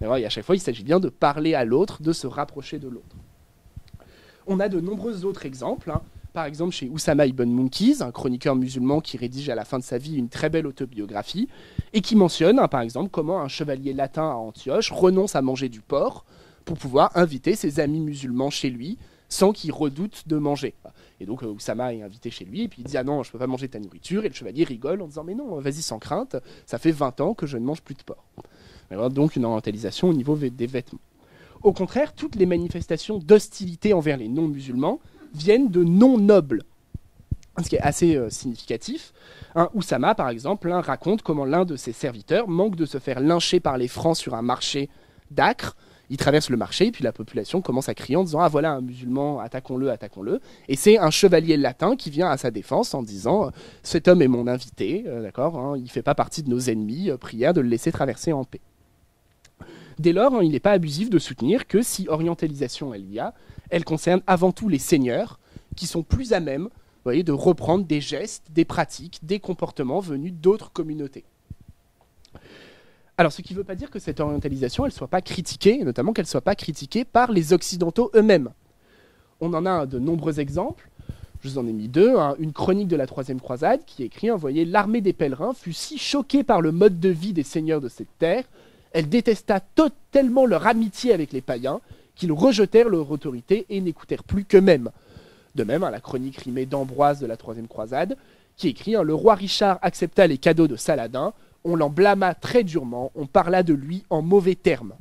A: Et à chaque fois, il s'agit bien de parler à l'autre, de se rapprocher de l'autre. On a de nombreux autres exemples. Par exemple, chez Oussama Ibn Munkiz, un chroniqueur musulman qui rédige à la fin de sa vie une très belle autobiographie, et qui mentionne, par exemple, comment un chevalier latin à Antioche renonce à manger du porc pour pouvoir inviter ses amis musulmans chez lui, sans qu'ils redoutent de manger. Et donc Oussama est invité chez lui, et puis il dit « Ah non, je ne peux pas manger ta nourriture », et le chevalier rigole en disant « Mais non, vas-y sans crainte, ça fait 20 ans que je ne mange plus de porc. » Alors, donc une orientalisation au niveau des vêtements. Au contraire, toutes les manifestations d'hostilité envers les non-musulmans viennent de non-nobles. Ce qui est assez significatif. Oussama, par exemple, raconte comment l'un de ses serviteurs manque de se faire lyncher par les Francs sur un marché d'Acre. Il traverse le marché, puis la population commence à crier en disant « Ah voilà un musulman, attaquons-le, attaquons-le ». Et c'est un chevalier latin qui vient à sa défense en disant « Cet homme est mon invité, d'accord, il ne fait pas partie de nos ennemis, prière de le laisser traverser en paix ». Dès lors, il n'est pas abusif de soutenir que si orientalisation elle y a, elle concerne avant tout les seigneurs, qui sont plus à même de reprendre des gestes, des pratiques, des comportements venus d'autres communautés. Alors, ce qui ne veut pas dire que cette orientalisation, elle ne soit pas critiquée, et notamment qu'elle ne soit pas critiquée par les Occidentaux eux-mêmes. On en a de nombreux exemples. Je vous en ai mis deux. Une chronique de la Troisième Croisade qui écrit « Voyez, l'armée des pèlerins fut si choquée par le mode de vie des seigneurs de cette terre, elle détesta totalement leur amitié avec les païens, qu'ils rejetèrent leur autorité et n'écoutèrent plus qu'eux-mêmes. » De même, la chronique rimée d'Ambroise de la Troisième Croisade, qui écrit « Le roi Richard accepta les cadeaux de Saladin, on l'en blâma très durement, on parla de lui en mauvais termes. »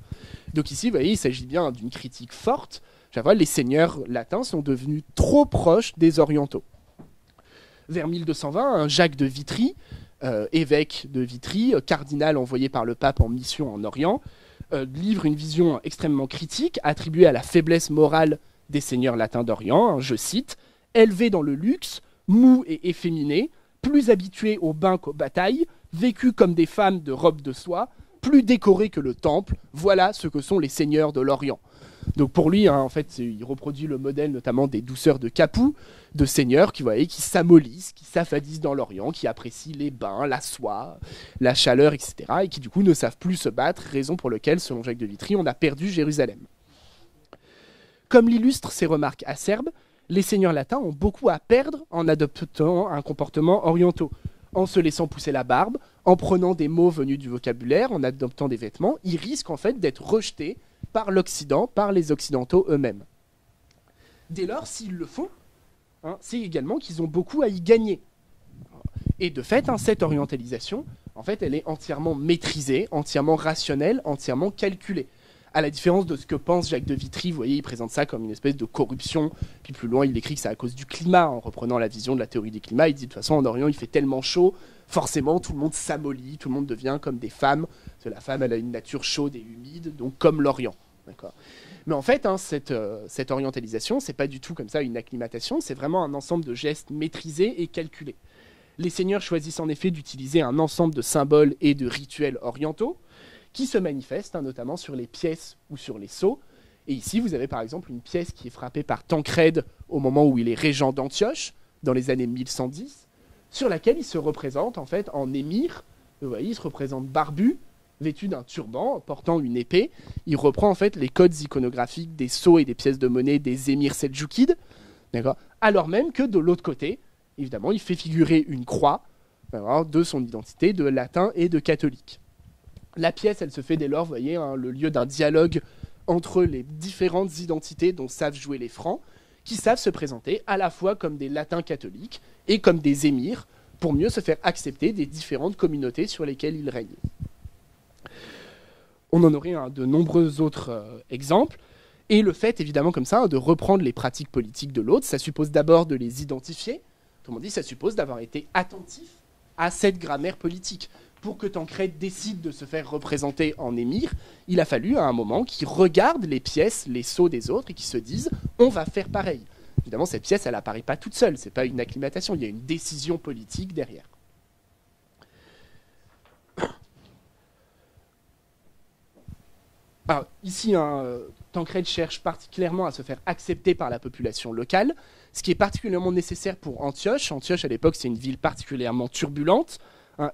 A: Donc ici, vous voyez, il s'agit bien d'une critique forte. Les seigneurs latins sont devenus trop proches des orientaux. Vers 1220, Jacques de Vitry, évêque de Vitry, cardinal envoyé par le pape en mission en Orient, livre une vision extrêmement critique attribuée à la faiblesse morale des seigneurs latins d'Orient. Je cite « Élevés dans le luxe, mous et efféminés, plus habitués aux bains qu'aux batailles, vécues comme des femmes de robe de soie, plus décorées que le temple, voilà ce que sont les seigneurs de l'Orient. Donc pour lui, hein, en fait, il reproduit le modèle notamment des douceurs de Capoue, de seigneurs qui, voyez, qui s'amollissent, qui s'affadissent dans l'Orient, qui apprécient les bains, la soie, la chaleur, etc. et qui du coup ne savent plus se battre, raison pour laquelle, selon Jacques de Vitry, on a perdu Jérusalem. Comme l'illustrent ces remarques acerbes, les seigneurs latins ont beaucoup à perdre en adoptant un comportement orientaux, en se laissant pousser la barbe, en prenant des mots venus du vocabulaire, en adoptant des vêtements. Ils risquent en fait d'être rejetés par l'Occident, par les Occidentaux eux-mêmes. Dès lors, s'ils le font, hein, c'est également qu'ils ont beaucoup à y gagner. Et de fait, hein, cette orientalisation, en fait, elle est entièrement maîtrisée, entièrement rationnelle, entièrement calculée. À la différence de ce que pense Jacques de Vitry, vous voyez, il présente ça comme une espèce de corruption, puis plus loin, il écrit que c'est à cause du climat, en reprenant la vision de la théorie du climat, il dit de toute façon, en Orient, il fait tellement chaud, forcément, tout le monde s'amollit, tout le monde devient comme des femmes, parce que la femme, elle a une nature chaude et humide, donc comme l'Orient. D'accord. Mais en fait, hein, cette orientalisation, c'est pas du tout comme ça une acclimatation, c'est vraiment un ensemble de gestes maîtrisés et calculés. Les seigneurs choisissent en effet d'utiliser un ensemble de symboles et de rituels orientaux, qui se manifestent, hein, notamment sur les pièces ou sur les sceaux. Et ici, vous avez par exemple une pièce qui est frappée par Tancrède au moment où il est régent d'Antioche, dans les années 1110, sur laquelle il se représente en fait en émir. Vous voyez, il se représente barbu, vêtu d'un turban, portant une épée. Il reprend en fait les codes iconographiques des sceaux et des pièces de monnaie des émirs seldjoukides, d'accord, alors même que de l'autre côté, évidemment, il fait figurer une croix, d'accord, de son identité de latin et de catholique. La pièce, elle se fait dès lors, vous voyez, hein, le lieu d'un dialogue entre les différentes identités dont savent jouer les Francs, qui savent se présenter à la fois comme des latins catholiques et comme des émirs, pour mieux se faire accepter des différentes communautés sur lesquelles ils règnent. On en aurait de nombreux autres exemples, et le fait, évidemment, comme ça, de reprendre les pratiques politiques de l'autre, ça suppose d'abord de les identifier, autrement dit, ça suppose d'avoir été attentif à cette grammaire politique. Pour que Tancrède décide de se faire représenter en émir, il a fallu à un moment qu'il regarde les pièces, les sceaux des autres et qu'ils se disent « on va faire pareil ». Évidemment, cette pièce, elle n'apparaît pas toute seule, ce n'est pas une acclimatation, il y a une décision politique derrière. Alors, ici, Tancrède cherche particulièrement à se faire accepter par la population locale, ce qui est particulièrement nécessaire pour Antioche. Antioche, à l'époque, c'est une ville particulièrement turbulente.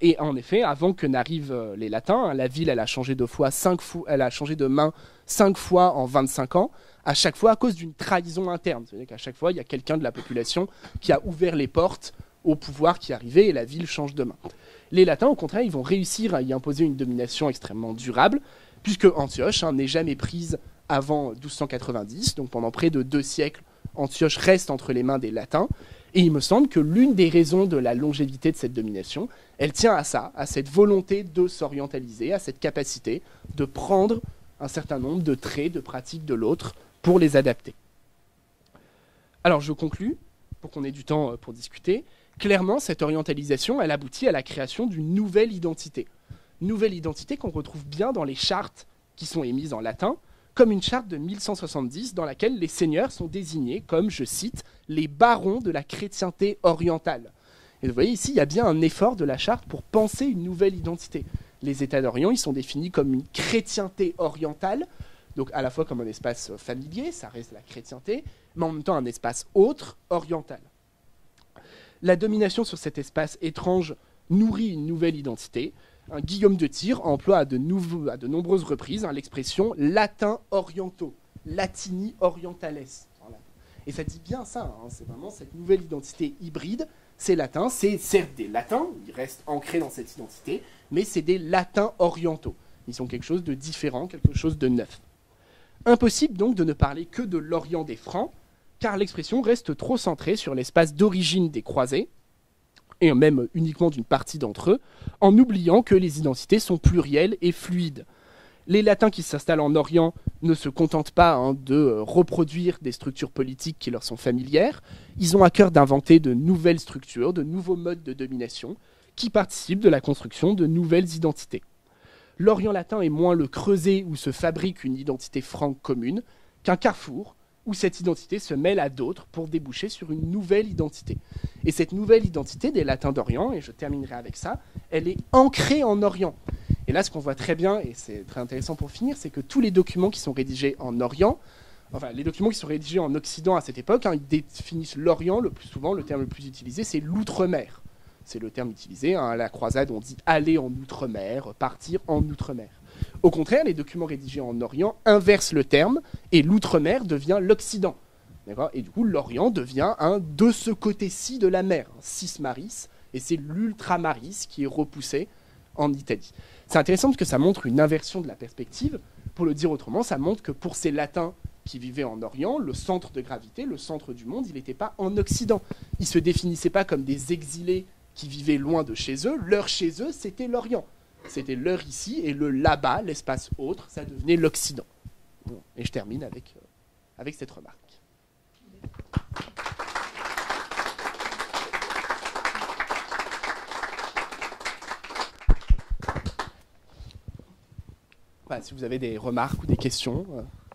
A: Et en effet, avant que n'arrivent les Latins, la ville elle a changé elle a changé de main 5 fois en 25 ans, à chaque fois à cause d'une trahison interne. C'est-à-dire qu'à chaque fois, il y a quelqu'un de la population qui a ouvert les portes au pouvoir qui arrivait et la ville change de main. Les Latins, au contraire, ils vont réussir à y imposer une domination extrêmement durable, puisque Antioche n'est jamais prise avant 1290, donc pendant près de 2 siècles, Antioche reste entre les mains des Latins. Et il me semble que l'une des raisons de la longévité de cette domination, elle tient à ça, à cette volonté de s'orientaliser, à cette capacité de prendre un certain nombre de traits, de pratiques de l'autre pour les adapter. Alors je conclus, pour qu'on ait du temps pour discuter. Clairement, cette orientalisation, elle aboutit à la création d'une nouvelle identité. Nouvelle identité qu'on retrouve bien dans les chartes qui sont émises en latin, comme une charte de 1170 dans laquelle les seigneurs sont désignés comme, je cite, les barons de la chrétienté orientale. Et vous voyez ici, il y a bien un effort de la charte pour penser une nouvelle identité. Les États d'Orient, ils sont définis comme une chrétienté orientale, donc à la fois comme un espace familier, ça reste la chrétienté, mais en même temps un espace autre, oriental. La domination sur cet espace étrange nourrit une nouvelle identité. Guillaume de Tyr emploie à de nombreuses reprises l'expression latin orientaux, latini orientales. Et ça dit bien ça, c'est vraiment cette nouvelle identité hybride. C'est latin, c'est certes des latins, ils restent ancrés dans cette identité, mais c'est des latins orientaux. Ils sont quelque chose de différent, quelque chose de neuf. Impossible donc de ne parler que de l'Orient des Francs, car l'expression reste trop centrée sur l'espace d'origine des croisés, et même uniquement d'une partie d'entre eux, en oubliant que les identités sont plurielles et fluides. Les Latins qui s'installent en Orient ne se contentent pas de reproduire des structures politiques qui leur sont familières, ils ont à cœur d'inventer de nouvelles structures, de nouveaux modes de domination, qui participent de la construction de nouvelles identités. L'Orient latin est moins le creuset où se fabrique une identité franque commune, qu'un carrefour où cette identité se mêle à d'autres pour déboucher sur une nouvelle identité. Et cette nouvelle identité des latins d'Orient, et je terminerai avec ça, elle est ancrée en Orient. Et là, ce qu'on voit très bien, et c'est très intéressant pour finir, c'est que tous les documents qui sont rédigés en Orient, enfin les documents qui sont rédigés en Occident à cette époque, ils définissent l'Orient, le plus souvent, le terme le plus utilisé, c'est l'outre-mer. C'est le terme utilisé, à la croisade, on dit aller en outre-mer, partir en outre-mer. Au contraire, les documents rédigés en Orient inversent le terme, et l'outre-mer devient l'Occident. Et du coup, l'Orient devient de ce côté-ci de la mer, cis maris, et c'est l'ultramaris qui est repoussé en Italie. C'est intéressant parce que ça montre une inversion de la perspective. Pour le dire autrement, ça montre que pour ces latins qui vivaient en Orient, le centre de gravité, le centre du monde, il n'était pas en Occident. Ils ne se définissaient pas comme des exilés qui vivaient loin de chez eux. Leur chez eux, c'était l'Orient. C'était leur ici, et le là-bas, l'espace autre, ça devenait l'Occident. Bon, et je termine avec cette remarque. Voilà, si vous avez des remarques ou des questions,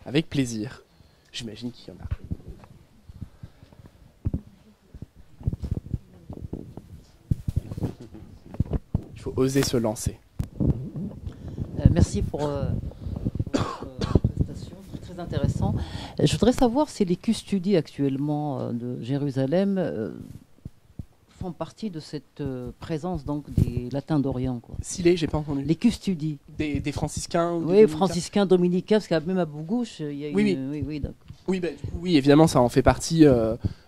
A: avec plaisir. J'imagine qu'il y en a. Il faut oser se lancer.
B: Merci pour votre prestation, c'est très intéressant. Je voudrais savoir si les custodies actuellement de Jérusalem font partie de cette présence donc des latins d'Orient.
A: Si j'ai pas entendu.
B: Les custodies.
A: Des franciscains.
B: Oui, franciscains, dominicains, parce que même à Bougouche, il y a
A: oui, évidemment, ça en fait partie.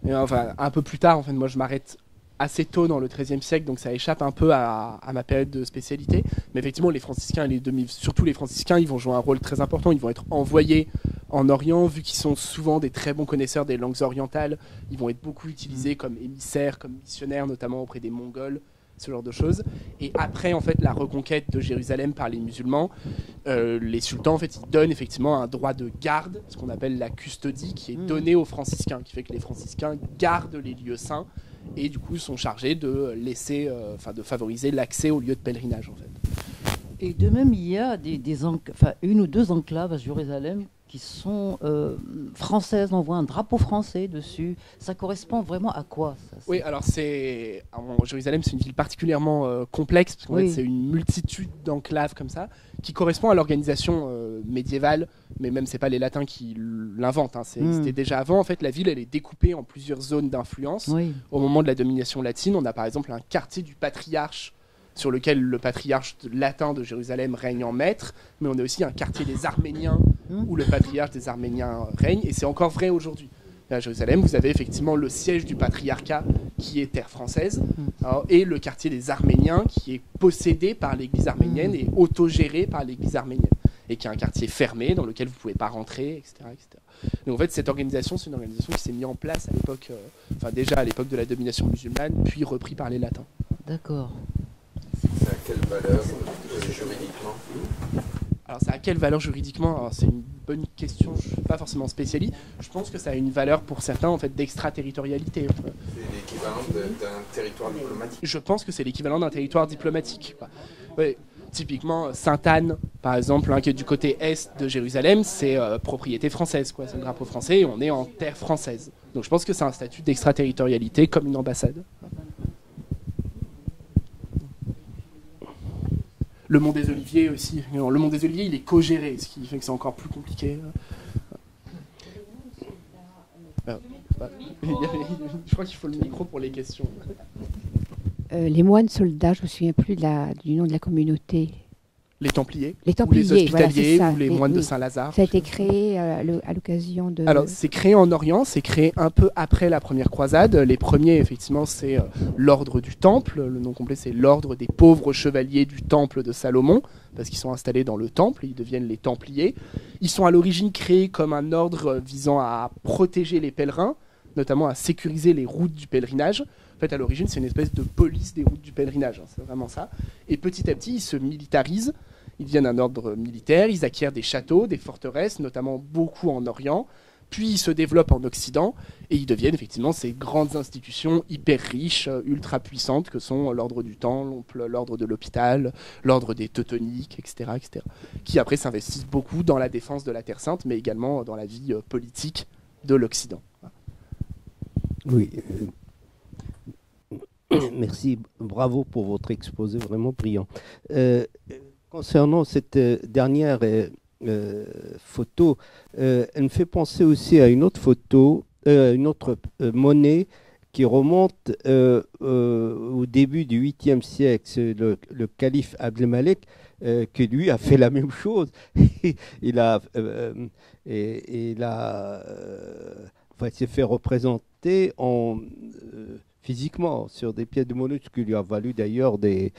A: Enfin, un peu plus tard, en fait, moi, je m'arrête assez tôt dans le XIIIe siècle, donc ça échappe un peu à ma période de spécialité. Mais effectivement, les franciscains, surtout les franciscains, ils vont jouer un rôle très important. Ils vont être envoyés en Orient, vu qu'ils sont souvent des très bons connaisseurs des langues orientales. Ils vont être beaucoup utilisés comme émissaires, comme missionnaires, notamment auprès des Mongols, ce genre de choses. Et après, en fait, la reconquête de Jérusalem par les musulmans, les sultans, en fait, ils donnent effectivement un droit de garde, ce qu'on appelle la custodie, qui est donné aux franciscains, qui fait que les franciscains gardent les lieux saints et du coup sont chargés de laisser, de favoriser l'accès aux lieux de pèlerinage, en fait.
B: Et de même, il y a une ou deux enclaves à Jérusalem qui sont françaises. On voit un drapeau français dessus. Ça correspond vraiment à quoi ça,
A: Oui, alors Jérusalem, c'est une ville particulièrement complexe, parce qu'en fait, c'est une multitude d'enclaves comme ça, qui correspond à l'organisation médiévale, mais même c'est pas les latins qui l'inventent, ça existait déjà avant. En fait, la ville, elle est découpée en plusieurs zones d'influence. Au moment de la domination latine, on a par exemple un quartier du patriarche, sur lequel le patriarche latin de Jérusalem règne en maître, mais on a aussi un quartier des Arméniens où le patriarche des Arméniens règne, et c'est encore vrai aujourd'hui. À Jérusalem, vous avez effectivement le siège du patriarcat qui est terre française, et le quartier des Arméniens qui est possédé par l'église arménienne et autogéré par l'église arménienne, et qui est un quartier fermé dans lequel vous ne pouvez pas rentrer, etc., etc. Donc en fait, cette organisation, c'est une organisation qui s'est mise en place à l'époque, déjà à l'époque de la domination musulmane, puis repris par les latins.
B: D'accord.
C: C'est à quelle valeur juridiquement ?
A: Alors, c'est à quelle valeur juridiquement ? Alors, c'est une bonne question, je ne suis pas forcément spécialiste. Je pense que ça a une valeur pour certains, en fait, d'extraterritorialité.
C: C'est l'équivalent d'un territoire diplomatique ?
A: Je pense que c'est l'équivalent d'un territoire diplomatique. Ouais, typiquement, Sainte-Anne, par exemple, qui est du côté est de Jérusalem, c'est propriété française, c'est le drapeau français, et on est en terre française. Donc je pense que c'est un statut d'extraterritorialité comme une ambassade. Le Mont des Oliviers aussi. Le Mont des Oliviers, il est co-géré, ce qui fait que c'est encore plus compliqué. Je crois qu'il faut le micro pour les questions.
D: Les moines soldats, je ne me souviens plus du nom de la communauté.
A: Les Templiers,
D: ou les
A: Hospitaliers,
D: voilà,
A: ou les moines de Saint-Lazare.
D: Ça a été créé à l'occasion de...
A: Alors, c'est créé en Orient, c'est créé un peu après la première croisade. Les premiers, effectivement, c'est l'ordre du Temple. Le nom complet, c'est l'ordre des pauvres chevaliers du Temple de Salomon, parce qu'ils sont installés dans le Temple, ils deviennent les Templiers. Ils sont à l'origine créés comme un ordre visant à protéger les pèlerins, notamment à sécuriser les routes du pèlerinage. En fait, à l'origine, c'est une espèce de police des routes du pèlerinage, c'est vraiment ça. Et petit à petit, ils se militarisent, ils deviennent un ordre militaire, ils acquièrent des châteaux, des forteresses, notamment beaucoup en Orient, puis ils se développent en Occident, et ils deviennent effectivement ces grandes institutions hyper riches, ultra puissantes, que sont l'ordre du Temple, l'ordre de l'Hôpital, l'ordre des Teutoniques, etc., qui après s'investissent beaucoup dans la défense de la Terre Sainte, mais également dans la vie politique de l'Occident.
E: Oui. Merci, bravo pour votre exposé, vraiment brillant. Concernant cette dernière photo, elle me fait penser aussi à une autre photo, une autre monnaie qui remonte au début du 8e siècle. C'est le calife Abdelmalek qui lui a fait la même chose. il s'est fait représenter physiquement sur des pièces de monnaie, ce qui lui a valu d'ailleurs des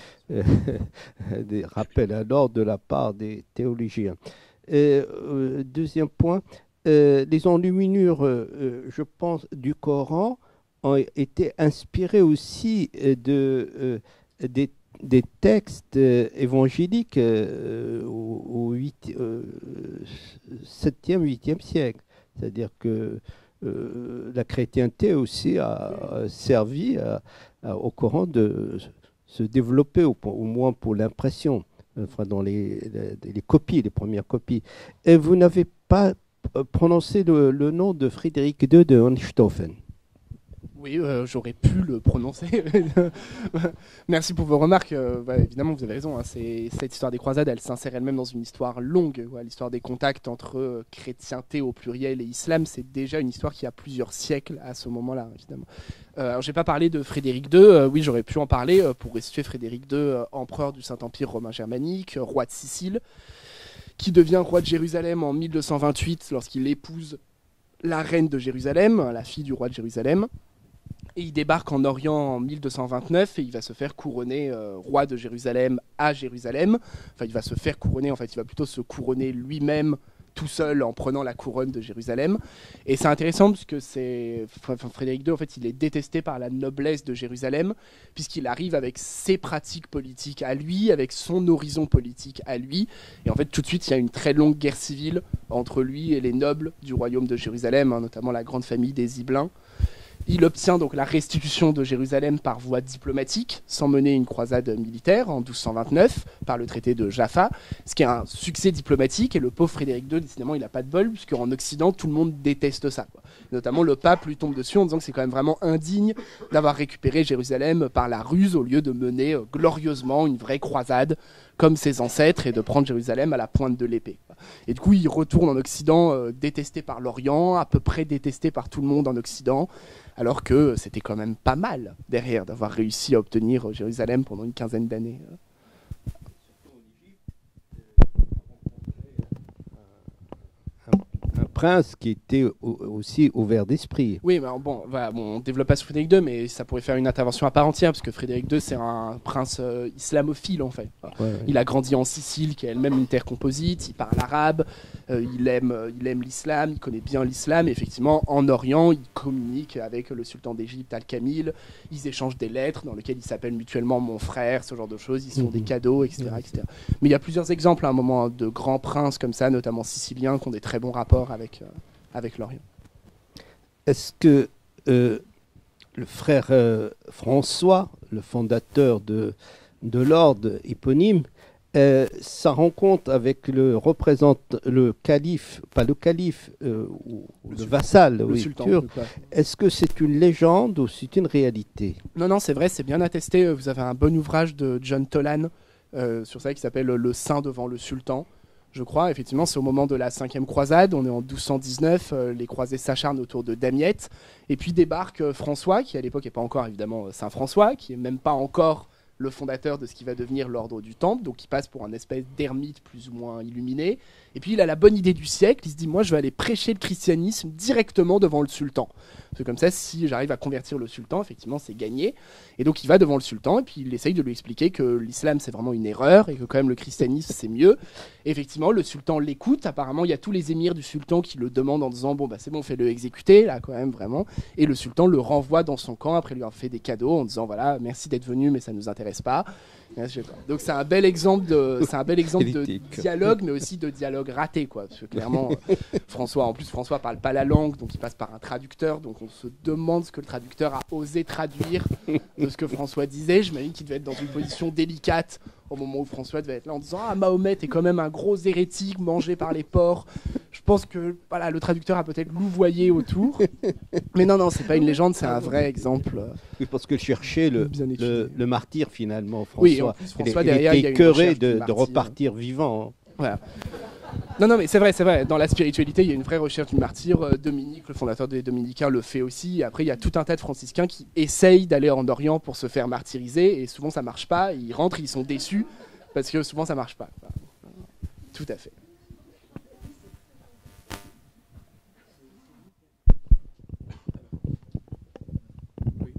E: rappels à l'ordre de la part des théologiens. Deuxième point, les enluminures, je pense, du Coran ont été inspirées aussi des textes évangéliques au 7e, 8e siècle. C'est-à-dire que la chrétienté aussi a servi au Coran de se développer, au moins pour l'impression, enfin dans les copies, les premières copies. Et vous n'avez pas prononcé le nom de Frédéric II de Hohenstaufen.
A: Oui, j'aurais pu le prononcer. Merci pour vos remarques. Évidemment, vous avez raison. Hein, cette histoire des croisades, elle s'insère elle-même dans une histoire longue. L'histoire des contacts entre chrétienté au pluriel et islam, c'est déjà une histoire qui a plusieurs siècles à ce moment-là, évidemment. Alors, j'ai pas parlé de Frédéric II. Oui, j'aurais pu en parler pour restituer Frédéric II, empereur du Saint-Empire romain germanique, roi de Sicile, qui devient roi de Jérusalem en 1228 lorsqu'il épouse la reine de Jérusalem, la fille du roi de Jérusalem. Et il débarque en Orient en 1229 et il va se faire couronner roi de Jérusalem à Jérusalem. Enfin, il va se faire couronner, en fait, il va plutôt se couronner lui-même tout seul en prenant la couronne de Jérusalem. Et c'est intéressant parce que Frédéric II, en fait, il est détesté par la noblesse de Jérusalem puisqu'il arrive avec ses pratiques politiques à lui, avec son horizon politique à lui. Et en fait, tout de suite, il y a une très longue guerre civile entre lui et les nobles du royaume de Jérusalem, hein, notamment la grande famille des Ibelins. Il obtient donc la restitution de Jérusalem par voie diplomatique, sans mener une croisade militaire en 1229 par le traité de Jaffa, ce qui est un succès diplomatique. Et le pauvre Frédéric II, décidément, il n'a pas de bol, puisqu'en Occident, tout le monde déteste ça, quoi. Notamment le pape lui tombe dessus en disant que c'est quand même vraiment indigne d'avoir récupéré Jérusalem par la ruse au lieu de mener glorieusement une vraie croisade comme ses ancêtres et de prendre Jérusalem à la pointe de l'épée. Et du coup, il retourne en Occident détesté par l'Orient, à peu près détesté par tout le monde en Occident, alors que c'était quand même pas mal derrière d'avoir réussi à obtenir Jérusalem pendant une quinzaine d'années.
E: Un prince qui était aussi ouvert d'esprit.
A: Oui, mais bon, voilà, on ne développe pas sur Frédéric II, mais ça pourrait faire une intervention à part entière, parce que Frédéric II, c'est un prince islamophile, en fait.
E: Ouais.
A: Il a grandi en Sicile, qui est elle-même une terre composite, il parle arabe, il aime l'islam, il connaît bien l'islam, et effectivement, en Orient, il communique avec le sultan d'Égypte, Al-Kamil, ils échangent des lettres dans lesquelles ils s'appellent mutuellement mon frère, ce genre de choses, ils se font des cadeaux, etc., etc. Mais il y a plusieurs exemples, à un moment, de grands princes comme ça, notamment siciliens, qui ont des très bons rapports avec l'Orient.
E: Est-ce que le frère François, le fondateur de l'ordre éponyme, sa rencontre avec le calife, pas le calife, ou le vassal,
A: le sultan,
E: turc, est-ce que c'est une légende ou c'est une réalité?
A: Non, c'est vrai, c'est bien attesté. Vous avez un bon ouvrage de John Tolan sur ça qui s'appelle Le saint devant le sultan. Je crois, effectivement, c'est au moment de la 5e croisade, on est en 1219, les croisés s'acharnent autour de Damiette, et puis débarque François, qui à l'époque n'est pas encore évidemment Saint François, qui n'est même pas encore le fondateur de ce qui va devenir l'ordre du Temple, donc il passe pour un espèce d'ermite plus ou moins illuminé, et puis il a la bonne idée du siècle, il se dit moi je vais aller prêcher le christianisme directement devant le sultan. C'est comme ça, si j'arrive à convertir le sultan, effectivement c'est gagné. Et donc il va devant le sultan et puis il essaye de lui expliquer que l'islam c'est vraiment une erreur et que quand même le christianisme c'est mieux. Et effectivement le sultan l'écoute, apparemment il y a tous les émirs du sultan qui le demandent en disant bon bah c'est bon, fais-le exécuter là quand même vraiment. Et le sultan le renvoie dans son camp après lui avoir fait des cadeaux en disant voilà merci d'être venu mais ça ne nous intéresse pas. Donc c'est un bel exemple de dialogue, mais aussi de dialogue raté, quoi. Parce que clairement, François parle pas la langue, donc il passe par un traducteur. Donc on se demande ce que le traducteur a osé traduire de ce que François disait. J'imagine qu'il devait être dans une position délicate au moment où François devait être là en disant ah Mahomet est quand même un gros hérétique mangé par les porcs. Je pense que voilà, le traducteur a peut-être louvoyé autour. Mais non, c'est pas une légende, c'est un vrai exemple.
E: Oui, parce que chercher
A: Bien étudié.
E: le martyr, finalement, François.
A: Oui, en plus, François, derrière, il y a une
E: écœuré
A: recherche du
E: de
A: martyr.
E: repartir vivant.
A: Voilà. Non, mais c'est vrai. Dans la spiritualité, il y a une vraie recherche du martyr. Dominique, le fondateur des Dominicains, le fait aussi. Après, il y a tout un tas de franciscains qui essayent d'aller en Orient pour se faire martyriser. Et souvent, ça marche pas. Ils rentrent, ils sont déçus. Parce que souvent, ça marche pas. Tout à fait.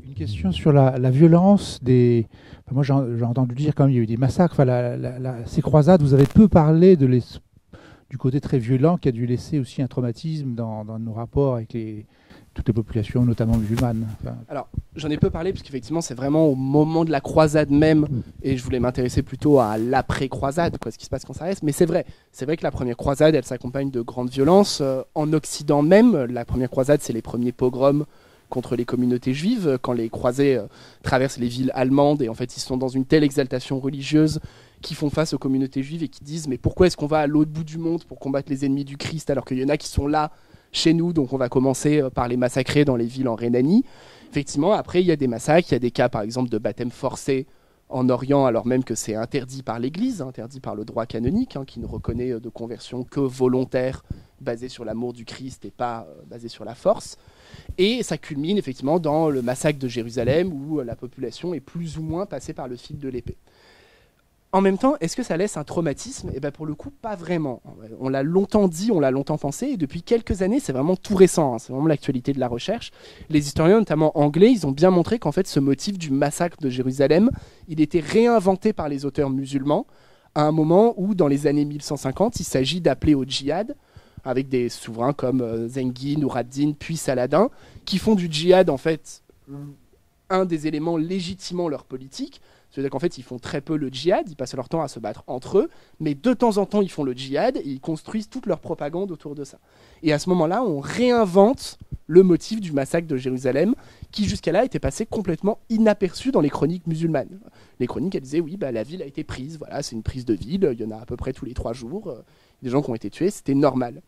F: Une question sur la violence des... Enfin, moi, j'ai entendu dire quand même il y a eu des massacres. Enfin, ces croisades, vous avez peu parlé du côté très violent qui a dû laisser aussi un traumatisme dans nos rapports avec toutes les populations, notamment musulmanes. Enfin,
A: Alors, j'en ai peu parlé parce qu'effectivement, c'est vraiment au moment de la croisade même, et je voulais m'intéresser plutôt à l'après-croisade, ce qui se passe quand ça reste. Mais c'est vrai que la première croisade, elle s'accompagne de grandes violences. En Occident même, la première croisade, c'est les premiers pogroms contre les communautés juives, quand les croisés traversent les villes allemandes, et en fait, ils sont dans une telle exaltation religieuse qui font face aux communautés juives et qui disent mais pourquoi est-ce qu'on va à l'autre bout du monde pour combattre les ennemis du Christ alors qu'il y en a qui sont là chez nous, donc on va commencer par les massacrer dans les villes en Rhénanie. Effectivement, après, il y a des massacres, il y a des cas, par exemple, de baptême forcé en Orient, alors même que c'est interdit par l'Église, interdit par le droit canonique, qui ne reconnaît de conversion que volontaire, basée sur l'amour du Christ et pas basée sur la force. Et ça culmine, effectivement, dans le massacre de Jérusalem, où la population est plus ou moins passée par le fil de l'épée. En même temps, est-ce que ça laisse un traumatisme ? Eh bien, pour le coup, pas vraiment. On l'a longtemps dit, on l'a longtemps pensé, et depuis quelques années, c'est vraiment tout récent, c'est vraiment l'actualité de la recherche. Les historiens, notamment anglais, ils ont bien montré qu'en fait, ce motif du massacre de Jérusalem, il était réinventé par les auteurs musulmans à un moment où, dans les années 1150, il s'agit d'appeler au djihad, avec des souverains comme Zengi, Nour ad-Din, puis Saladin, qui font du djihad, en fait, un des éléments légitimant leur politique. C'est-à-dire qu'en fait, ils font très peu le djihad, ils passent leur temps à se battre entre eux, mais de temps en temps, ils font le djihad et ils construisent toute leur propagande autour de ça. Et à ce moment-là, on réinvente le motif du massacre de Jérusalem, qui jusqu'à là était passé complètement inaperçu dans les chroniques musulmanes. Les chroniques, elles disaient, oui, la ville a été prise, voilà, c'est une prise de ville, il y en a à peu près tous les 3 jours, des gens qui ont été tués, c'était normal.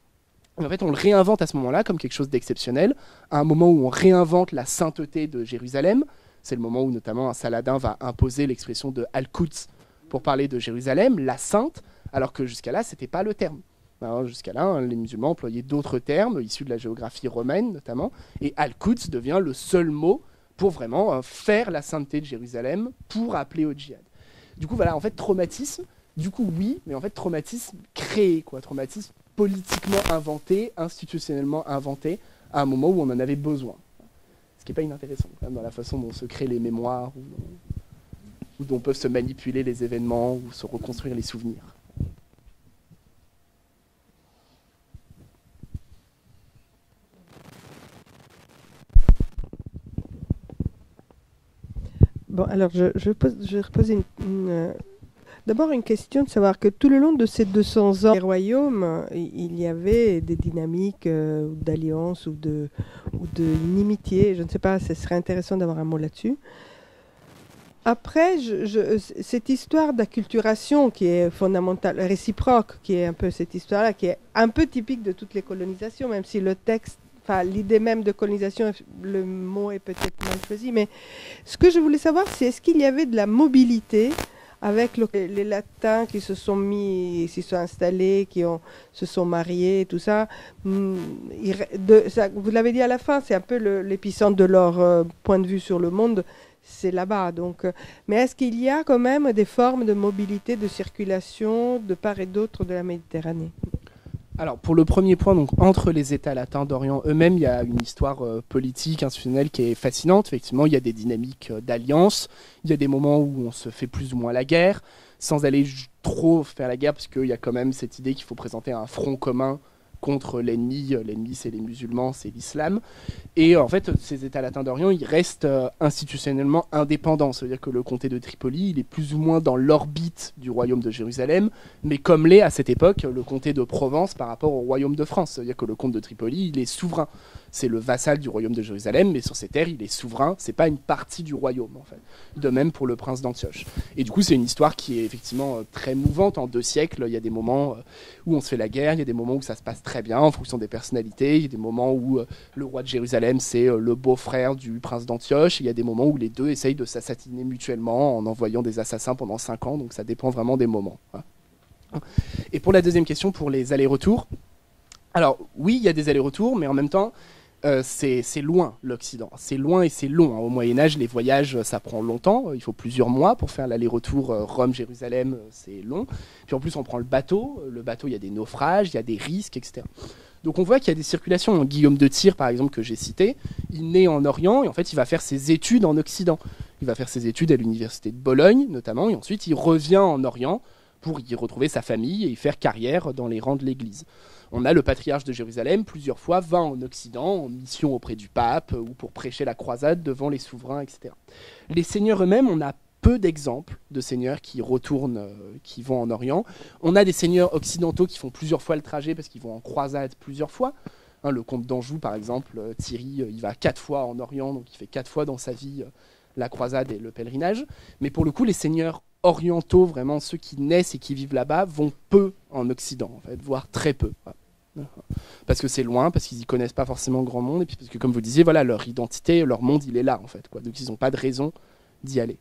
A: Et en fait, on le réinvente à ce moment-là comme quelque chose d'exceptionnel, à un moment où on réinvente la sainteté de Jérusalem. C'est le moment où notamment un Saladin va imposer l'expression de Al-Quds pour parler de Jérusalem, la sainte, alors que jusqu'à là, ce n'était pas le terme. Alors, jusqu'à là, les musulmans employaient d'autres termes, issus de la géographie romaine notamment, et Al-Quds devient le seul mot pour vraiment faire la sainteté de Jérusalem, pour appeler au djihad. Du coup, voilà, en fait, traumatisme, du coup, oui, mais en fait, traumatisme créé, traumatisme politiquement inventé, institutionnellement inventé, à un moment où on en avait besoin. Ce qui n'est pas inintéressant, quand même, dans la façon dont se créent les mémoires, ou dont peuvent se manipuler les événements, ou se reconstruire les souvenirs.
G: Bon, alors je repose d'abord une question de savoir que tout le long de ces 200 ans des royaumes, il y avait des dynamiques d'alliance ou d'inimitié. Je ne sais pas, ce serait intéressant d'avoir un mot là-dessus. Après, cette histoire d'acculturation qui est fondamentale, réciproque, qui est un peu cette histoire-là, qui est un peu typique de toutes les colonisations, même si le texte, enfin l'idée même de colonisation, le mot est peut-être mal choisi, mais ce que je voulais savoir, c'est est-ce qu'il y avait de la mobilité avec les Latins qui se sont installés, se sont mariés, tout ça. Vous l'avez dit à la fin, c'est un peu l'épicentre de leur point de vue sur le monde, c'est là-bas. Donc, mais est-ce qu'il y a quand même des formes de mobilité, de circulation de part et d'autre de la Méditerranée ?
A: Alors, pour le premier point, donc, entre les États latins d'Orient eux-mêmes, il y a une histoire politique, institutionnelle qui est fascinante. Effectivement, il y a des dynamiques d'alliance. Il y a des moments où on se fait plus ou moins la guerre, sans aller trop faire la guerre, parce qu'il y a quand même cette idée qu'il faut présenter un front commun contre l'ennemi. L'ennemi, c'est les musulmans, c'est l'islam. Et en fait, ces États latins d'Orient, ils restent institutionnellement indépendants. Ça veut dire que le comté de Tripoli, il est plus ou moins dans l'orbite du royaume de Jérusalem, mais comme l'est à cette époque le comté de Provence par rapport au royaume de France. Ça veut dire que le comte de Tripoli, il est souverain. c'est le vassal du royaume de Jérusalem, mais sur ces terres, il est souverain, c'est pas une partie du royaume, en fait. De même pour le prince d'Antioche. Et du coup, c'est une histoire qui est effectivement très mouvante. En 2 siècles, il y a des moments où on se fait la guerre, il y a des moments où ça se passe très bien en fonction des personnalités, il y a des moments où le roi de Jérusalem, c'est le beau-frère du prince d'Antioche, et il y a des moments où les deux essayent de s'assassiner mutuellement en envoyant des assassins pendant 5 ans, donc ça dépend vraiment des moments. Voilà. Et pour la deuxième question, pour les allers-retours, alors oui, il y a des allers-retours, mais en même temps, c'est loin l'Occident. C'est loin et c'est long. Au Moyen-Âge, les voyages, ça prend longtemps. Il faut plusieurs mois pour faire l'aller-retour Rome-Jérusalem, c'est long. Puis en plus, on prend le bateau. Le bateau, il y a des naufrages, il y a des risques, etc. Donc on voit qu'il y a des circulations. Guillaume de Tyr, par exemple, que j'ai cité, il naît en Orient et en fait, il va faire ses études en Occident. Il va faire ses études à l'université de Bologne, notamment, et ensuite, il revient en Orient pour y retrouver sa famille et y faire carrière dans les rangs de l'Église. On a le patriarche de Jérusalem, plusieurs fois, va en Occident, en mission auprès du pape, ou pour prêcher la croisade devant les souverains, etc. Les seigneurs eux-mêmes, on a peu d'exemples de seigneurs qui retournent, qui vont en Orient. On a des seigneurs occidentaux qui font plusieurs fois le trajet parce qu'ils vont en croisade plusieurs fois. Le comte d'Anjou, par exemple, Thierry, il va 4 fois en Orient, donc il fait 4 fois dans sa vie la croisade et le pèlerinage. Mais pour le coup, les seigneurs orientaux, vraiment ceux qui naissent et qui vivent là-bas, vont peu en Occident, en fait, voire très peu. Parce que c'est loin, parce qu'ils n'y connaissent pas forcément grand monde, et puis parce que, comme vous disiez, voilà, leur identité, leur monde, il est là, en fait, quoi. Donc ils n'ont pas de raison d'y aller.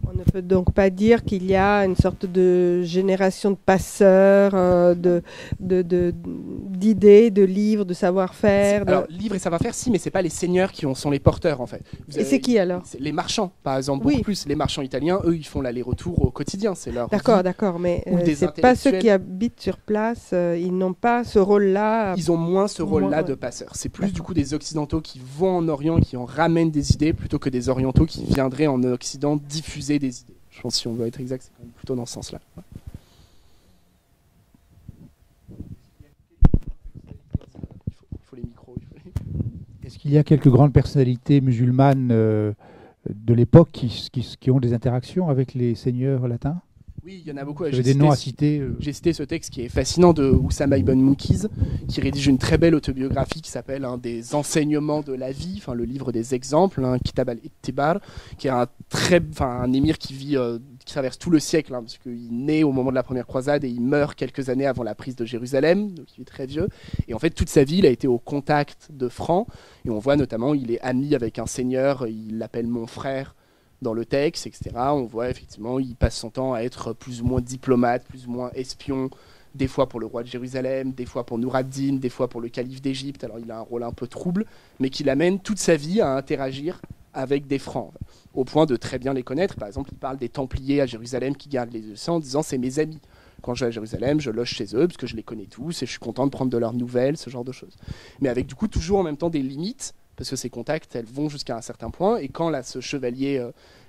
G: On ne peut donc pas dire qu'il y a une sorte de génération de passeurs, d'idées, de livres, de savoir-faire.
A: Alors, livres et savoir-faire, si, mais c'est pas les seigneurs qui sont les porteurs, en fait.
G: Et c'est qui alors?
A: Les marchands, par exemple,
G: Oui.
A: beaucoup plus. Les marchands italiens, eux, ils font l'aller-retour au quotidien, c'est leur
G: D'accord,
A: vie.
G: d'accord, mais
A: Ou des
G: c'est pas ceux
A: intellectuels.
G: qui habitent sur place, ils n'ont pas ce rôle-là.
A: Ils ont moins ce rôle-là
G: Moins,
A: de
G: ouais.
A: passeurs. C'est plus du coup des occidentaux qui vont en Orient et qui en ramènent des idées, plutôt que des orientaux qui viendraient en Occident diffuser des idées. Je pense que si on veut être exact, c'est quand même plutôt dans ce sens-là. Ouais. Il faut les micros.
F: Est-ce qu'il y a quelques grandes personnalités musulmanes de l'époque qui ont des interactions avec les seigneurs latins?
A: Oui, il y en a beaucoup.
F: Vous avez des noms à citer
A: J'ai cité ce texte qui est fascinant de Oussama ibn Moukiz, qui rédige une très belle autobiographie qui s'appelle Des enseignements de la vie, enfin le livre des exemples, Kitab al-Ittibar, qui est un émir qui vit, qui traverse tout le siècle, parce qu'il naît au moment de la première croisade et il meurt quelques années avant la prise de Jérusalem, donc il est très vieux. Et en fait, toute sa vie, il a été au contact de francs, et on voit notamment, il est ami avec un seigneur, il l'appelle mon frère dans le texte, etc. On voit effectivement, il passe son temps à être plus ou moins diplomate, plus ou moins espion, des fois pour le roi de Jérusalem, des fois pour Nour ad-Din, des fois pour le calife d'Égypte. Alors il a un rôle un peu trouble, mais qui l'amène toute sa vie à interagir avec des francs, au point de très bien les connaître. Par exemple, il parle des Templiers à Jérusalem qui gardent les eaux en disant c'est mes amis. Quand je vais à Jérusalem, je loge chez eux parce que je les connais tous et je suis content de prendre de leurs nouvelles, ce genre de choses. Mais avec du coup toujours en même temps des limites, parce que ces contacts, elles vont jusqu'à un certain point. Et quand là, ce chevalier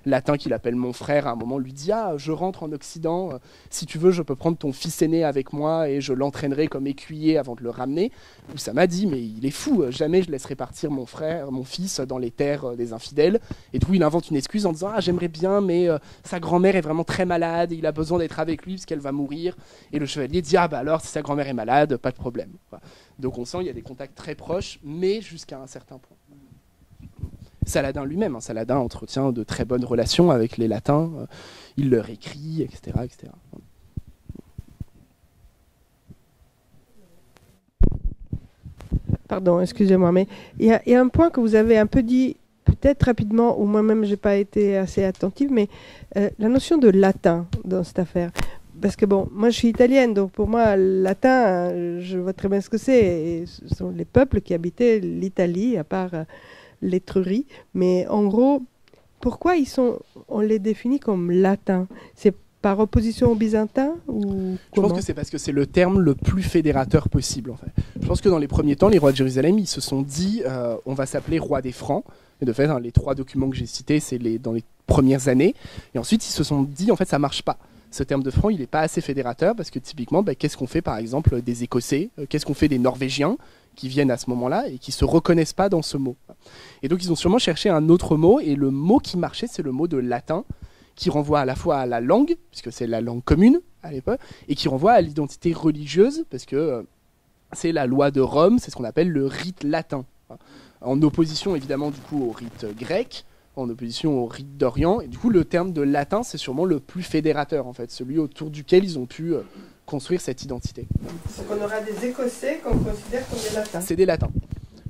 A: latin qu'il appelle mon frère, à un moment lui dit « Ah, je rentre en Occident, si tu veux, je peux prendre ton fils aîné avec moi et je l'entraînerai comme écuyer avant de le ramener. » Oussama dit « Mais il est fou, jamais je laisserai partir mon frère, mon fils dans les terres des infidèles. » Et du coup, il invente une excuse en disant « Ah, j'aimerais bien, mais sa grand-mère est vraiment très malade et il a besoin d'être avec lui parce qu'elle va mourir. » Et le chevalier dit « Ah, bah alors, si sa grand-mère est malade, pas de problème. » Voilà. Donc on sent qu'il y a des contacts très proches, mais jusqu'à un certain point. Saladin lui-même, Saladin entretient de très bonnes relations avec les Latins, il leur écrit, etc. etc.
G: Pardon, excusez-moi, mais il y a un point que vous avez un peu dit, peut-être rapidement, ou moi-même je n'ai pas été assez attentive, mais la notion de latin dans cette affaire. Parce que bon, moi je suis italienne, donc pour moi, le latin, je vois très bien ce que c'est. Et ce sont les peuples qui habitaient l'Italie, à part l'Étrurie. Mais en gros, pourquoi on les définit comme latins? C'est par opposition aux byzantins ou
A: Je pense que c'est parce que c'est le terme le plus fédérateur possible. En fait. Je pense que dans les premiers temps, les rois de Jérusalem, ils se sont dit on va s'appeler roi des Francs. Et de fait, les 3 documents que j'ai cités, c'est dans les premières années. Et ensuite, ils se sont dit en fait, ça marche pas. Ce terme de franc, il n'est pas assez fédérateur parce que typiquement, qu'est-ce qu'on fait par exemple des Écossais, qu'est-ce qu'on fait des Norvégiens qui viennent à ce moment-là et qui ne se reconnaissent pas dans ce mot. Et donc ils ont sûrement cherché un autre mot et le mot qui marchait, c'est le mot de latin qui renvoie à la fois à la langue, puisque c'est la langue commune, à l'époque, et qui renvoie à l'identité religieuse, parce que c'est la loi de Rome, c'est ce qu'on appelle le rite latin, en opposition évidemment du coup au rite grec, en opposition au rite d'Orient, et du coup le terme de latin c'est sûrement le plus fédérateur en fait, celui autour duquel ils ont pu construire cette identité.
G: Donc on aura des Écossais qu'on considère comme des latins.
A: C'est des latins.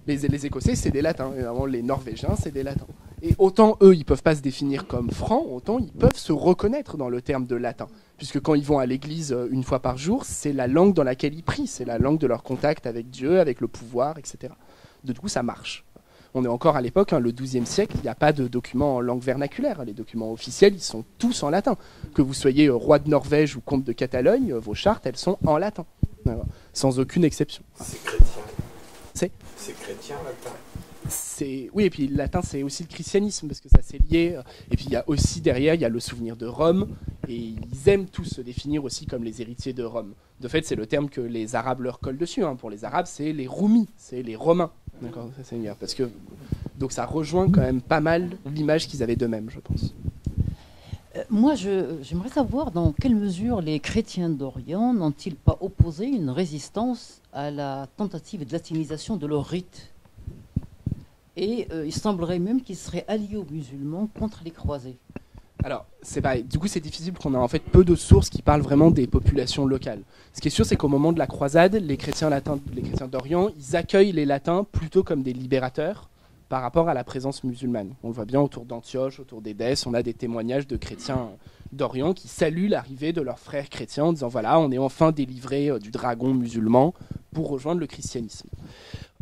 A: Les Écossais c'est des latins, évidemment les Norvégiens c'est des latins. Et autant eux, ils peuvent pas se définir comme francs, autant ils peuvent se reconnaître dans le terme de latin. Puisque quand ils vont à l'église une fois par jour, c'est la langue dans laquelle ils prient, c'est la langue de leur contact avec Dieu, avec le pouvoir, etc. Du coup, ça marche. On est encore à l'époque, le XIIe siècle, il n'y a pas de documents en langue vernaculaire. Les documents officiels, ils sont tous en latin. Que vous soyez roi de Norvège ou comte de Catalogne, vos chartes, elles sont en latin. Sans aucune exception.
C: C'est chrétien. C'est chrétien, latin.
A: Oui, et puis le latin c'est aussi le christianisme parce que ça c'est lié, et puis il y a aussi derrière il y a le souvenir de Rome, et ils aiment tous se définir aussi comme les héritiers de Rome. De fait c'est le terme que les Arabes leur collent dessus, pour les Arabes c'est les Roumis, c'est les Romains, d'accord, ça c'est parce que donc ça rejoint quand même pas mal l'image qu'ils avaient d'eux-mêmes, je pense.
B: Moi, j'aimerais savoir dans quelle mesure les chrétiens d'Orient n'ont-ils pas opposé une résistance à la tentative de latinisation de leur rite. Et il semblerait même qu'ils seraient alliés aux musulmans contre les croisés.
A: Alors, c'est pareil. Du coup, c'est difficile qu'on a en fait peu de sources qui parlent vraiment des populations locales. Ce qui est sûr, c'est qu'au moment de la croisade, les chrétiens d'Orient, ils accueillent les latins plutôt comme des libérateurs par rapport à la présence musulmane. On le voit bien autour d'Antioche, autour d'Édesse, on a des témoignages de chrétiens d'Orient qui saluent l'arrivée de leurs frères chrétiens en disant voilà, on est enfin délivrés du dragon musulman pour rejoindre le christianisme.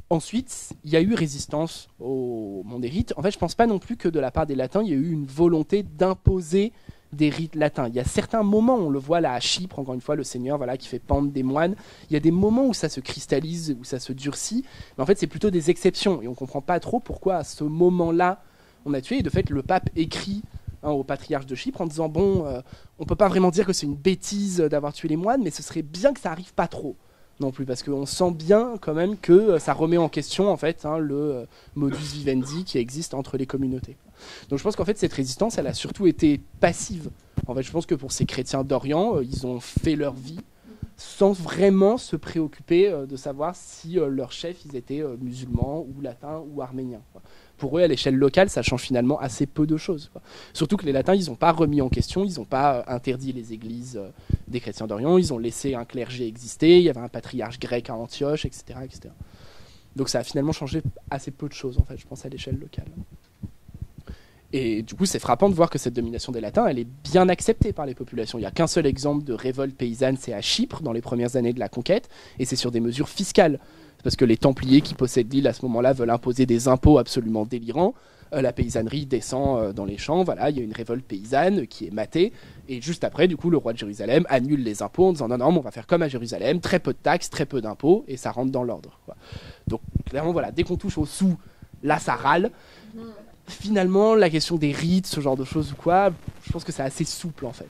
A: Ensuite, il y a eu résistance au monde des rites. En fait, je ne pense pas non plus que de la part des latins, il y a eu une volonté d'imposer des rites latins. Il y a certains moments, on le voit là à Chypre, encore une fois, le Seigneur qui fait pendre des moines. Il y a des moments où ça se cristallise, où ça se durcit. Mais en fait, c'est plutôt des exceptions. Et on ne comprend pas trop pourquoi à ce moment-là, on a tué. Et de fait, le pape écrit au patriarche de Chypre en disant bon, on ne peut pas vraiment dire que c'est une bêtise d'avoir tué les moines, mais ce serait bien que ça n'arrive pas trop. Non plus, parce qu'on sent bien quand même que ça remet en question en fait le modus vivendi qui existe entre les communautés. Donc je pense qu'en fait cette résistance elle a surtout été passive. En fait je pense que pour ces chrétiens d'Orient, ils ont fait leur vie sans vraiment se préoccuper de savoir si leurs chefs ils étaient musulmans ou latins ou arméniens. Pour eux à l'échelle locale ça change finalement assez peu de choses. Surtout que les latins ils n'ont pas remis en question, ils n'ont pas interdit les églises des chrétiens d'Orient, ils ont laissé un clergé exister, il y avait un patriarche grec à Antioche, etc., etc. Donc ça a finalement changé assez peu de choses en fait, je pense à l'échelle locale. Et du coup, c'est frappant de voir que cette domination des latins, elle est bien acceptée par les populations. Il n'y a qu'un seul exemple de révolte paysanne, c'est à Chypre, dans les premières années de la conquête, et c'est sur des mesures fiscales. C'est parce que les Templiers qui possèdent l'île à ce moment-là veulent imposer des impôts absolument délirants. La paysannerie descend dans les champs, voilà, il y a une révolte paysanne qui est matée, et juste après, du coup, le roi de Jérusalem annule les impôts en disant non, on va faire comme à Jérusalem, très peu de taxes, très peu d'impôts, et ça rentre dans l'ordre. Donc, clairement, voilà, dès qu'on touche au sous, là, ça râle. Finalement, la question des rites, ce genre de choses ou quoi, je pense que c'est assez souple en fait.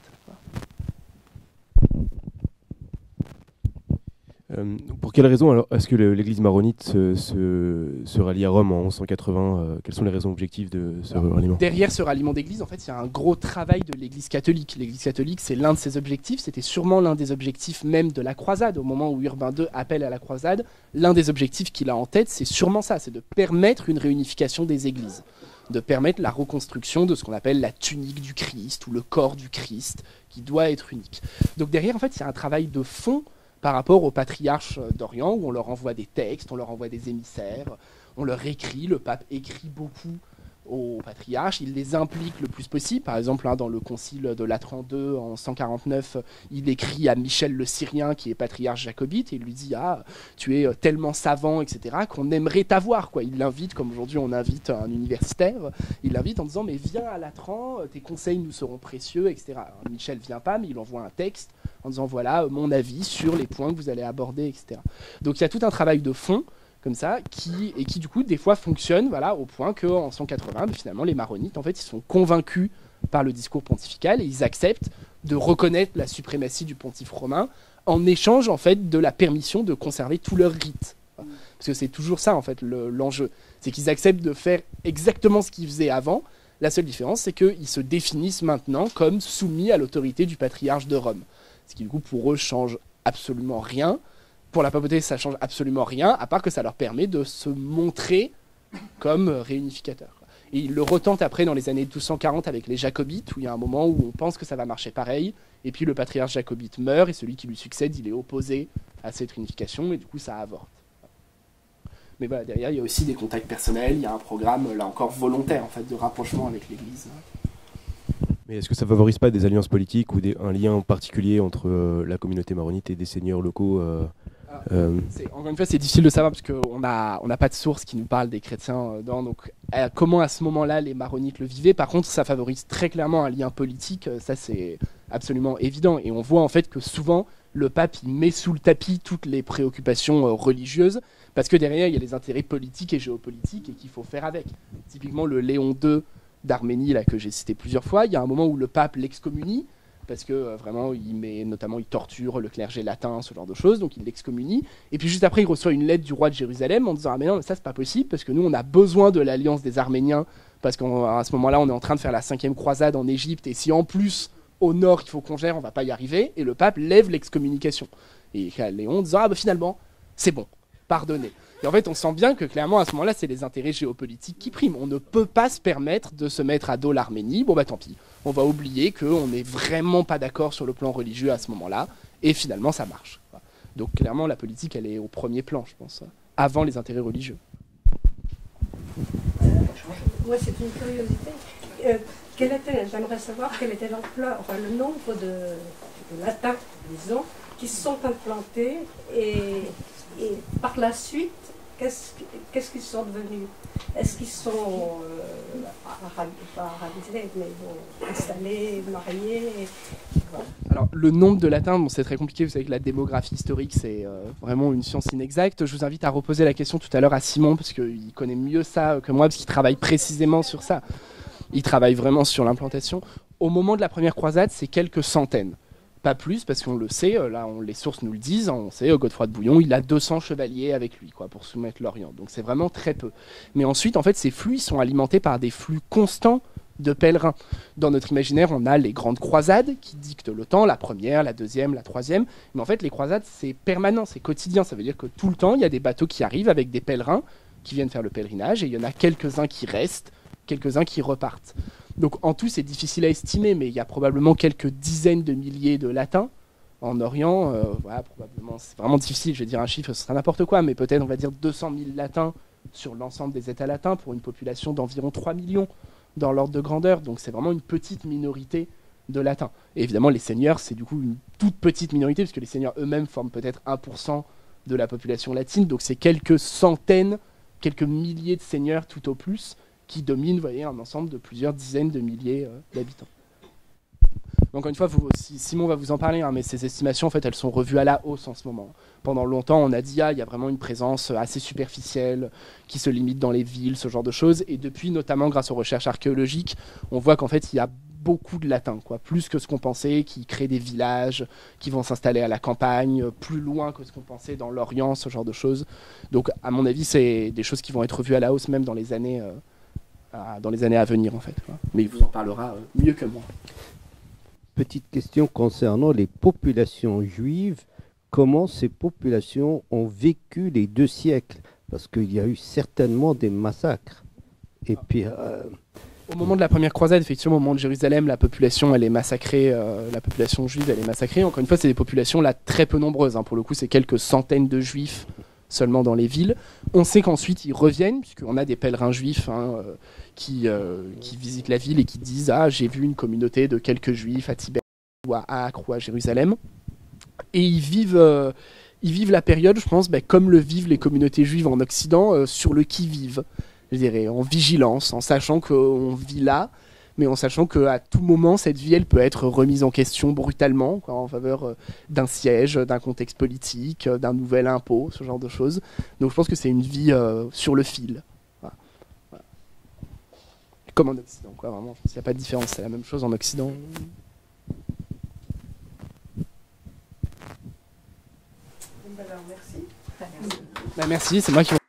H: Pour quelles raisons alors est-ce que l'église maronite se rallie à Rome en 1180 Quelles sont les raisons objectives de ce ralliement ?
A: Derrière ce ralliement d'église, en fait, il y a un gros travail de l'église catholique. L'église catholique, c'est l'un de ses objectifs, c'était sûrement l'un des objectifs même de la croisade. Au moment où Urbain II appelle à la croisade, l'un des objectifs qu'il a en tête, c'est sûrement ça, c'est de permettre une réunification des églises, de permettre la reconstruction de ce qu'on appelle la tunique du Christ ou le corps du Christ, qui doit être unique. Donc derrière, en fait, il y a un travail de fond par rapport aux patriarches d'Orient, où on leur envoie des textes, on leur envoie des émissaires, on leur écrit, le pape écrit beaucoup aux patriarches, il les implique le plus possible. Par exemple, dans le concile de Latran II en 149, il écrit à Michel le Syrien, qui est patriarche jacobite, et il lui dit « Ah, tu es tellement savant, etc., qu'on aimerait t'avoir. » Il l'invite, comme aujourd'hui on invite un universitaire, il l'invite en disant « Mais viens à Latran, tes conseils nous seront précieux, etc. » Alors, Michel ne vient pas, mais il envoie un texte en disant « Voilà mon avis sur les points que vous allez aborder, etc. » Donc il y a tout un travail de fond comme ça, qui du coup des fois fonctionne, voilà, au point qu'en 180, finalement les maronites en fait ils sont convaincus par le discours pontifical et ils acceptent de reconnaître la suprématie du pontife romain en échange en fait de la permission de conserver tous leurs rites. Parce que c'est toujours ça en fait l'enjeu, c'est qu'ils acceptent de faire exactement ce qu'ils faisaient avant. La seule différence c'est qu'ils se définissent maintenant comme soumis à l'autorité du patriarche de Rome. Ce qui du coup pour eux change absolument rien. Pour la papauté, ça change absolument rien, à part que ça leur permet de se montrer comme réunificateurs. Et ils le retentent après dans les années 1240 avec les Jacobites, où il y a un moment où on pense que ça va marcher pareil, et puis le patriarche jacobite meurt, et celui qui lui succède, il est opposé à cette réunification, et du coup ça avorte. Mais voilà, derrière, il y a aussi des contacts personnels, il y a un programme, là encore, volontaire, en fait, de rapprochement avec l'Église.
H: Mais est-ce que ça favorise pas des alliances politiques ou un lien particulier entre la communauté maronite et des seigneurs locaux
A: Encore une fois, c'est difficile de savoir parce qu'on n'a pas de source qui nous parle des chrétiens donc comment à ce moment-là les maronites le vivaient. Par contre, ça favorise très clairement un lien politique, ça c'est absolument évident. Et on voit en fait que souvent, le pape il met sous le tapis toutes les préoccupations religieuses parce que derrière, il y a les intérêts politiques et géopolitiques et qu'il faut faire avec. Typiquement, le Léon II d'Arménie, là, que j'ai cité plusieurs fois, il y a un moment où le pape l'excommunie parce que vraiment il torture le clergé latin, ce genre de choses, donc il l'excommunie, et puis juste après il reçoit une lettre du roi de Jérusalem en disant ah mais non, ça c'est pas possible parce que nous on a besoin de l'alliance des Arméniens parce qu'à ce moment-là on est en train de faire la 5e croisade en Égypte et si en plus au nord il faut qu'on gère, on va pas y arriver, et le pape lève l'excommunication et Léon disant ah bah finalement c'est bon, pardonnez. Et en fait, on sent bien que clairement, à ce moment-là, c'est les intérêts géopolitiques qui priment. On ne peut pas se permettre de se mettre à dos l'Arménie. Bon, bah tant pis. On va oublier qu'on n'est vraiment pas d'accord sur le plan religieux à ce moment-là. Et finalement, ça marche. Donc, clairement, la politique, elle est au premier plan, je pense, avant les intérêts religieux.
I: Moi, c'est une curiosité. J'aimerais savoir quel était l'ampleur, enfin, le nombre de latins, disons, qui se sont implantés et par la suite, qu'est-ce qu'ils sont devenus? Est-ce qu'ils sont pas arabisés, mais bon, installés, mariés? Voilà.
A: Alors, le nombre de latins, bon, c'est très compliqué. Vous savez que la démographie historique, c'est vraiment une science inexacte. Je vous invite à reposer la question tout à l'heure à Simon, parce qu'il connaît mieux ça que moi, parce qu'il travaille précisément sur ça. Il travaille vraiment sur l'implantation. Au moment de la première croisade, c'est quelques centaines. Pas plus, parce qu'on le sait, là les sources nous le disent, on sait, Godefroy de Bouillon, il a 200 chevaliers avec lui pour soumettre l'Orient. Donc c'est vraiment très peu. Mais ensuite, en fait, ces flux ils sont alimentés par des flux constants de pèlerins. Dans notre imaginaire, on a les grandes croisades qui dictent le temps, la première, la deuxième, la troisième. Mais en fait, les croisades, c'est permanent, c'est quotidien. Ça veut dire que tout le temps, il y a des bateaux qui arrivent avec des pèlerins qui viennent faire le pèlerinage, et il y en a quelques-uns qui restent, quelques-uns qui repartent. Donc en tout, c'est difficile à estimer, mais il y a probablement quelques dizaines de milliers de latins en Orient. Voilà, probablement, c'est vraiment difficile, je vais dire un chiffre, ce sera n'importe quoi, mais peut-être on va dire 200 000 latins sur l'ensemble des États latins pour une population d'environ 3 millions dans l'ordre de grandeur. Donc c'est vraiment une petite minorité de latins. Et évidemment, les seigneurs, c'est du coup une toute petite minorité, parce que les seigneurs eux-mêmes forment peut-être 1% de la population latine. Donc c'est quelques centaines, quelques milliers de seigneurs tout au plus, qui domine, vous voyez, un ensemble de plusieurs dizaines de milliers d'habitants. Encore une fois, Simon va vous en parler, mais ces estimations, en fait, elles sont revues à la hausse en ce moment. Pendant longtemps, on a dit, il y a vraiment une présence assez superficielle qui se limite dans les villes, ce genre de choses. Et depuis, notamment grâce aux recherches archéologiques, on voit qu'en fait, il y a beaucoup de latins, plus que ce qu'on pensait, qui créent des villages, qui vont s'installer à la campagne, plus loin que ce qu'on pensait dans l'Orient, ce genre de choses. Donc, à mon avis, c'est des choses qui vont être revues à la hausse, même dans les années à venir, en fait. Mais il vous en parlera mieux que moi.
E: Petite question concernant les populations juives. Comment ces populations ont vécu les 2 siècles? Parce qu'il y a eu certainement des massacres. Et puis,
A: au moment de la première croisade, effectivement, au moment de Jérusalem, la population, elle est massacrée. La population juive, elle est massacrée. Encore une fois, c'est des populations là très peu nombreuses. Pour le coup, c'est quelques centaines de juifs seulement dans les villes. On sait qu'ensuite ils reviennent, puisqu'on a des pèlerins juifs qui visitent la ville et qui disent « Ah, j'ai vu une communauté de quelques juifs à Tibère ou à Acre ou à Jérusalem ». Et ils vivent la période, je pense, comme le vivent les communautés juives en Occident, sur le qui-vive, je dirais, en vigilance, en sachant qu'on vit là, mais en sachant qu'à tout moment, cette vie, elle peut être remise en question brutalement, en faveur d'un siège, d'un contexte politique, d'un nouvel impôt, ce genre de choses. Donc je pense que c'est une vie sur le fil. Voilà. Voilà. Comme en Occident, vraiment. Je pense qu'il n'y a pas de différence, c'est la même chose en Occident.
I: Alors, merci.
A: Merci, c'est moi qui vous